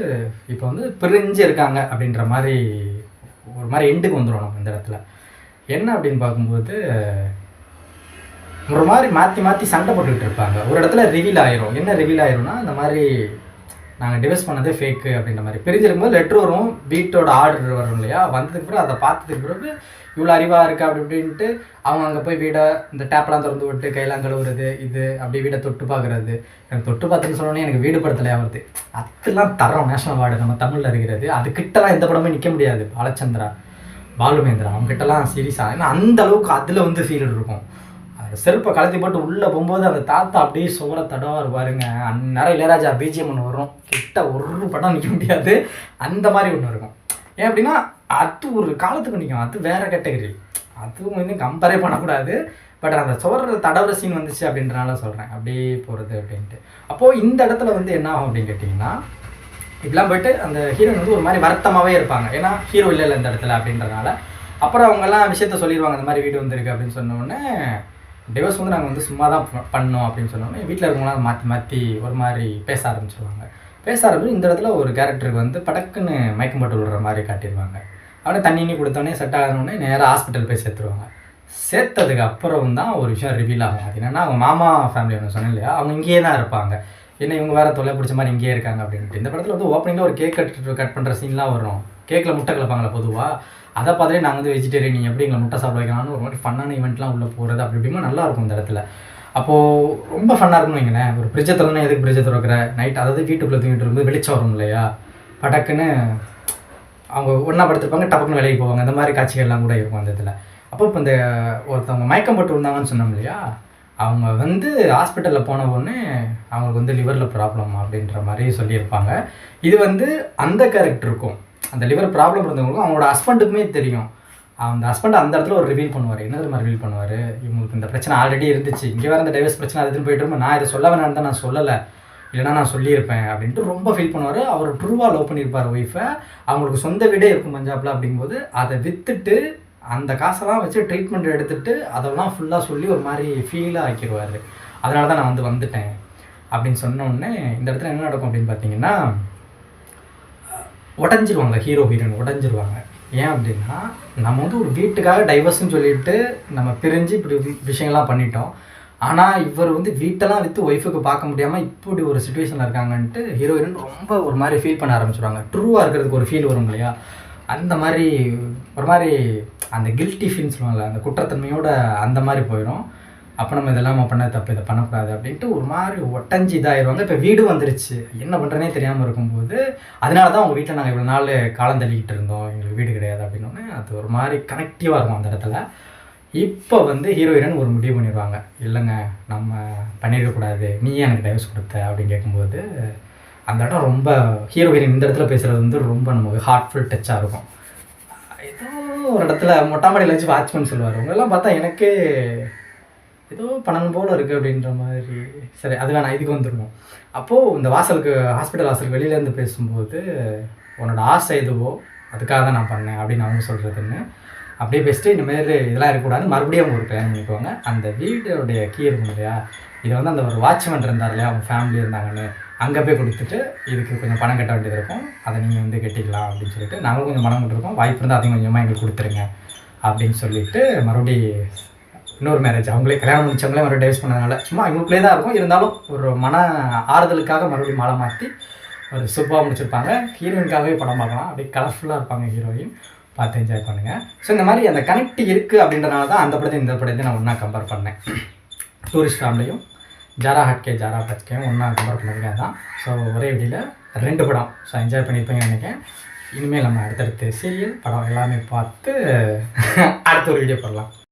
இப்போ வந்து பிரிஞ்சு இருக்காங்க அப்படின்ற மாதிரி ஒரு மாதிரி எண்டுக்கு வந்துடும் நம்ம இந்த இடத்துல. என்ன அப்படின்னு பார்க்கும்போது ஒரு மாதிரி மாற்றி மாற்றி சண்டை போட்டுக்கிட்டு இருப்பாங்க. ஒரு இடத்துல ரிவீல் ஆயிரும். என்ன ரிவீல் ஆயிரும்னா, இந்த மாதிரி நாங்கள் டிவைஸ் பண்ணதே ஃபேக்கு அப்படின்ற மாதிரி. பிரிஞ்சிருக்கும்போது லெட்ரு வரும், வீட்டோட ஆர்டர் வரும் இல்லையா, வந்ததுக்கு பிறகு அதை பார்த்ததுக்கு பிறகு இவ்வளோ அறிவாக இருக்கா அப்படி இப்படின்ட்டு அவங்க அங்கே போய் வீடை இந்த டேப்லாம் திறந்து விட்டு கையெல்லாம் கழுவுறது, இது அப்படி வீடை தொட்டு பார்க்குறது. எனக்கு தொட்டு பார்த்துன்னு சொன்னோன்னே எனக்கு வீடு படத்தில் வருது. அதெல்லாம் தரோம் நேஷனல் அவார்டு நம்ம தமிழில் இருக்கிறது. அதுக்கிட்டலாம் எந்த படமே நிற்க முடியாது. பாலச்சந்திரா, பாலுமேந்திரா அவங்ககிட்டலாம் சீரியஸாக, ஏன்னா அந்த அளவுக்கு அதில் வந்து ஃபீல் இருக்கும். அது செருப்பை கலத்தி போட்டு உள்ளே போகும்போது அந்த தாத்தா அப்படியே சுவர தடவார் பாருங்க. அந்நேரம் இளையராஜா பிஜிஎம் ஒன்று வரும், கிட்ட ஒரு படம் நிற்க முடியாது, அந்த மாதிரி ஒன்று இருக்கும். ஏன் அப்படின்னா அது ஒரு காலத்துக்கு நிற்கும், அது வேறு கேட்டகரி, அதுவும் வந்து கம்பேரே பண்ணக்கூடாது. பட் அந்த சுவர தடவுற சீன் வந்துச்சு அப்படின்றனால சொல்கிறேன், அப்படியே போகிறது அப்படின்ட்டு. அப்போது இந்த இடத்துல வந்து என்ன ஆகும் அப்படின்னு கேட்டிங்கன்னா, இப்படிலாம் போய்ட்டு அந்த ஹீரோயின் வந்து ஒரு மாதிரி வருத்தமாகவே இருப்பாங்க. ஏன்னா ஹீரோ இல்லை இந்த இடத்துல அப்படின்றதுனால. அப்புறம் அவங்கெல்லாம் விஷயத்த சொல்லிடுவாங்க, இந்த மாதிரி வீடு வந்துருக்கு அப்படின்னு சொன்னோடனே, டிவோர்ஸ் வந்து நாங்கள் வந்து சும்மா தான் பண்ணோம் அப்படின்னு சொன்னோடனே வீட்டில் இருக்கவங்களாம் மாற்றி மாற்றி ஒரு மாதிரி பேச ஆரம்பிச்சிருவாங்க. பேச ஆரம்பிச்சு இந்த இடத்துல ஒரு கேரக்டருக்கு வந்து படக்குன்னு மயக்கம் போட்டு விடுற மாதிரி காட்டிடுவாங்க. அவனை தண்ணி கொடுத்தோடனே செட் ஆகணுன்னே நேராக ஹாஸ்பிட்டல் போய் சேர்த்துருவாங்க. சேர்த்ததுக்கு அப்புறம் தான் ஒரு விஷயம் ரிவீல் ஆகும். அது என்னென்னா, அவங்க மாமா ஃபேமிலி ஒன்று சொன்னேன் இல்லையா, அவங்க இங்கேயே தான் இருப்பாங்க. ஏன்னா இவங்க வேறு தொலை பிடிச்ச மாதிரி இங்கேயே இருக்காங்க அப்படின்ட்டு. இந்த படத்தில் வந்து ஓப்பனிங்கில் ஒரு கேக் கட் பண்ணுற சீன்லாம் வரும். கேக்கில் முட்டை கலப்பாங்களா பொதுவாக, அதை பார்த்துட்டு நாங்கள் வந்து வெஜிடேரியன், நீ எப்படி எங்களை முட்டை சாப்பிட வைக்கலாம்னு ஒரு மாதிரி ஃபன்னான ஈவெண்ட்லாம் உள்ளே போகிறது அப்படி இப்படிமா நல்லாயிருக்கும் இந்த இடத்துல. அப்போது ரொம்ப ஃபன்னாக இருக்குன்னு வைங்களேன். ஒரு பிரிட்ஜை திறந்தா எதுக்கு பிரிட்ஜை திறக்கிற நைட், அதாவது வீட்டுக்குள்ளே தூங்கிட்டு இருக்கும்போது வெளிச்சம் வரும் இல்லையா, படக்குன்னு அவங்க ஒன்றா படுத்துருப்பாங்க, டப்புக்குன்னு வேலைக்கு போவாங்க. அந்த மாதிரி காட்சிகள்லாம் கூட இருக்கும் அந்த இதில். அப்போ இப்போ இந்த ஒருத்தவங்க மயக்கம் போட்டு இருந்தாங்கன்னு சொன்னோம் இல்லையா, அவங்க வந்து ஹாஸ்பிட்டலில் போன உடனே அவங்களுக்கு வந்து லிவரில் ப்ராப்ளம் அப்படின்ற மாதிரி சொல்லியிருப்பாங்க. இது வந்து அந்த கேரக்டருக்கும் அந்த லிவர் ப்ராப்ளம் இருந்தவங்களுக்கும் அவங்களோட ஹஸ்பண்டுக்குமே தெரியும். அந்த ஹஸ்பண்ட் அந்த இடத்துல ஒரு ரிவீல் பண்ணுவார். என்ன மாதிரி ரிவீல் பண்ணுவார், இவங்களுக்கு இந்த பிரச்சனை ஆல்ரெடி இருந்துச்சு, இங்கே வேறு இந்த டைவர்ஸ் பிரச்சனை அதுன்னு போய்ட்டு இருக்கும், நான் இதை சொல்ல வேணான்னு தான் நான் சொல்லலை, இல்லைனா நான் சொல்லியிருப்பேன் அப்படின்ட்டு ரொம்ப ஃபீல் பண்ணுவார். அவர் ட்ரூவாக லவ் பண்ணியிருப்பார் ஒய்ஃபை. அவங்களுக்கு சொந்த வீடே இருக்கும் பஞ்சாபில். அப்படிங்கும்போது அதை விற்றுட்டு அந்த காசெல்லாம் வச்சு ட்ரீட்மெண்ட் எடுத்துகிட்டு அதெல்லாம் ஃபுல்லாக சொல்லி ஒரு மாதிரி ஃபீலாக ஆக்கிடுவார். அதனால தான் நான் வந்துட்டேன் அப்படின்னு சொன்னோடனே இந்த இடத்துல என்ன நடக்கும் அப்படின்னு பார்த்தீங்கன்னா, உடஞ்சிருவாங்க. Hero heroine உடஞ்சிருவாங்க. ஏன் அப்படின்னா, நம்ம ஒரு வீட்டுக்காக டைவர்ஸ்ன்னு சொல்லிட்டு நம்ம பிரிஞ்சு இப்படி விஷயங்கள்லாம் பண்ணிட்டோம். ஆனால் இவர் வீட்டெல்லாம் விற்று ஒய்ஃபுக்கு பார்க்க முடியாமல் இப்படி ஒரு சுச்சுவேஷனில் இருக்காங்கன்ட்டு ஹீரோயின் ரொம்ப ஒரு மாதிரி ஃபீல் பண்ண ஆரம்பிச்சிடுவாங்க. ட்ரூவாக இருக்கிறதுக்கு ஒரு ஃபீல் வரும் இல்லையா, அந்த மாதிரி ஒரு மாதிரி அந்த கில்ட்டி ஃபீல்னு சொல்லுவாங்கள்ல, அந்த குற்றத்தன்மையோட அந்த மாதிரி போயிடும். அப்போ நம்ம இதெல்லாம் பண்ண தப்பு, இதை பண்ணக்கூடாது அப்படின்ட்டு ஒரு மாதிரி ஒட்டஞ்சி இதாகிடுவாங்க. இப்போ வீடு வந்துருச்சு, என்ன பண்ணுறனே தெரியாமல் இருக்கும்போது அதனால தான் அவங்க வீட்டில் நாங்கள் இவ்வளோ நாள் காலம் தள்ளிக்கிட்டு இருந்தோம், எங்களுக்கு வீடு கிடையாது அப்படின்னோடனே அது ஒரு மாதிரி கனெக்டிவாக இருக்கும் அந்த இடத்துல. இப்போ ஹீரோயின் ஒரு முடிவு பண்ணிடுவாங்க, இல்லைங்க நம்ம பண்ணியிருக்கக்கூடாது, நீ எனக்கு டைவர்ஸ் கொடுத்த அப்படின்னு கேட்கும்போது அந்த இடம் ரொம்ப ஹீரோயின் இந்த இடத்துல பேசுகிறது ரொம்ப நமக்கு ஹார்ட்ஃபுல் டச்சாக இருக்கும். ஏதோ ஒரு இடத்துல மொட்டாமாடியில் வச்சு வாட்ச்மேன் சொல்லுவார், உங்களெல்லாம் பார்த்தா எனக்கே ஏதோ பண்ணணும் போல் இருக்குது அப்படின்ற மாதிரி. சரி, அது வேணாம், இதுக்கு வந்துடணும். அப்போது இந்த வாசலுக்கு, ஹாஸ்பிட்டல் வாசலுக்கு வெளியிலேருந்து பேசும்போது, உன்னோட ஆசை எதுவோ அதுக்காக தான் நான் பண்ணேன் அப்படின்னு அவங்க சொல்கிறதுன்னு அப்படியே பேசிட்டு, இனிமேல் இதெல்லாம் இருக்கக்கூடாது, மறுபடியும் அவங்க ஒரு கல்யாணம் பண்ணிக்குவாங்க. அந்த வீடுடைய கீ இருக்கும் இல்லையா, இதை அந்த ஒரு வாட்ச்மேன் இருந்தார் இல்லையா, அவங்க ஃபேமிலி இருந்தாங்கன்னு, அங்கே போய் கொடுத்துட்டு இதுக்கு கொஞ்சம் பணம் கட்ட வேண்டியது இருக்கும், அதை நீங்கள் கட்டிக்கலாம் அப்படின்னு சொல்லிட்டு, நாங்களும் கொஞ்சம் பணம் கொடுத்துருக்கோம், வாய்ப்பு இருந்தால் அதையும் கொஞ்சமாக எங்களுக்கு கொடுத்துருங்க அப்படின்னு சொல்லிவிட்டு மறுபடியும் இன்னொரு மேரேஜ், அவங்களே கல்யாணம் முடிச்சவங்களே மறுபடியும் டைவர்ஸ் பண்ணதுனால சும்மா இவங்களுக்குள்ளே தான் இருக்கும். இருந்தாலும் ஒரு மன ஆறுதலுக்காக மறுபடியும் மாலை மாற்றி ஒரு சூப்பராக முடிச்சிருப்பாங்க. ஹீரோயினுக்காகவே படம் பார்க்கலாம், அப்படியே கலர்ஃபுல்லாக இருப்பாங்க ஹீரோயின், பார்த்து என்ஜாய் பண்ணுங்கள். ஸோ இந்த மாதிரி அந்த கனெக்ட் இருக்குது அப்படின்றனால தான் அந்த படத்தை இந்த படத்தை நான் ஒன்றா கம்பேர் பண்ணேன். டூரிஸ்ட் ஃபேமிலியும் ஜாரா ஹட்கே ஜாரா பச்கேயும் ஒன்றா கம்பேர் பண்ணதுக்காக தான். ஸோ ஒரே வீடியில் 2 படம். ஸோ என்ஜாய் பண்ணியிருப்பேன்னு நினைக்கிறேன். இனிமேல் நம்ம அடுத்தடுத்து சீரியல் படம் எல்லாமே பார்த்து அடுத்த ஒரு வீடியோ போடலாம்.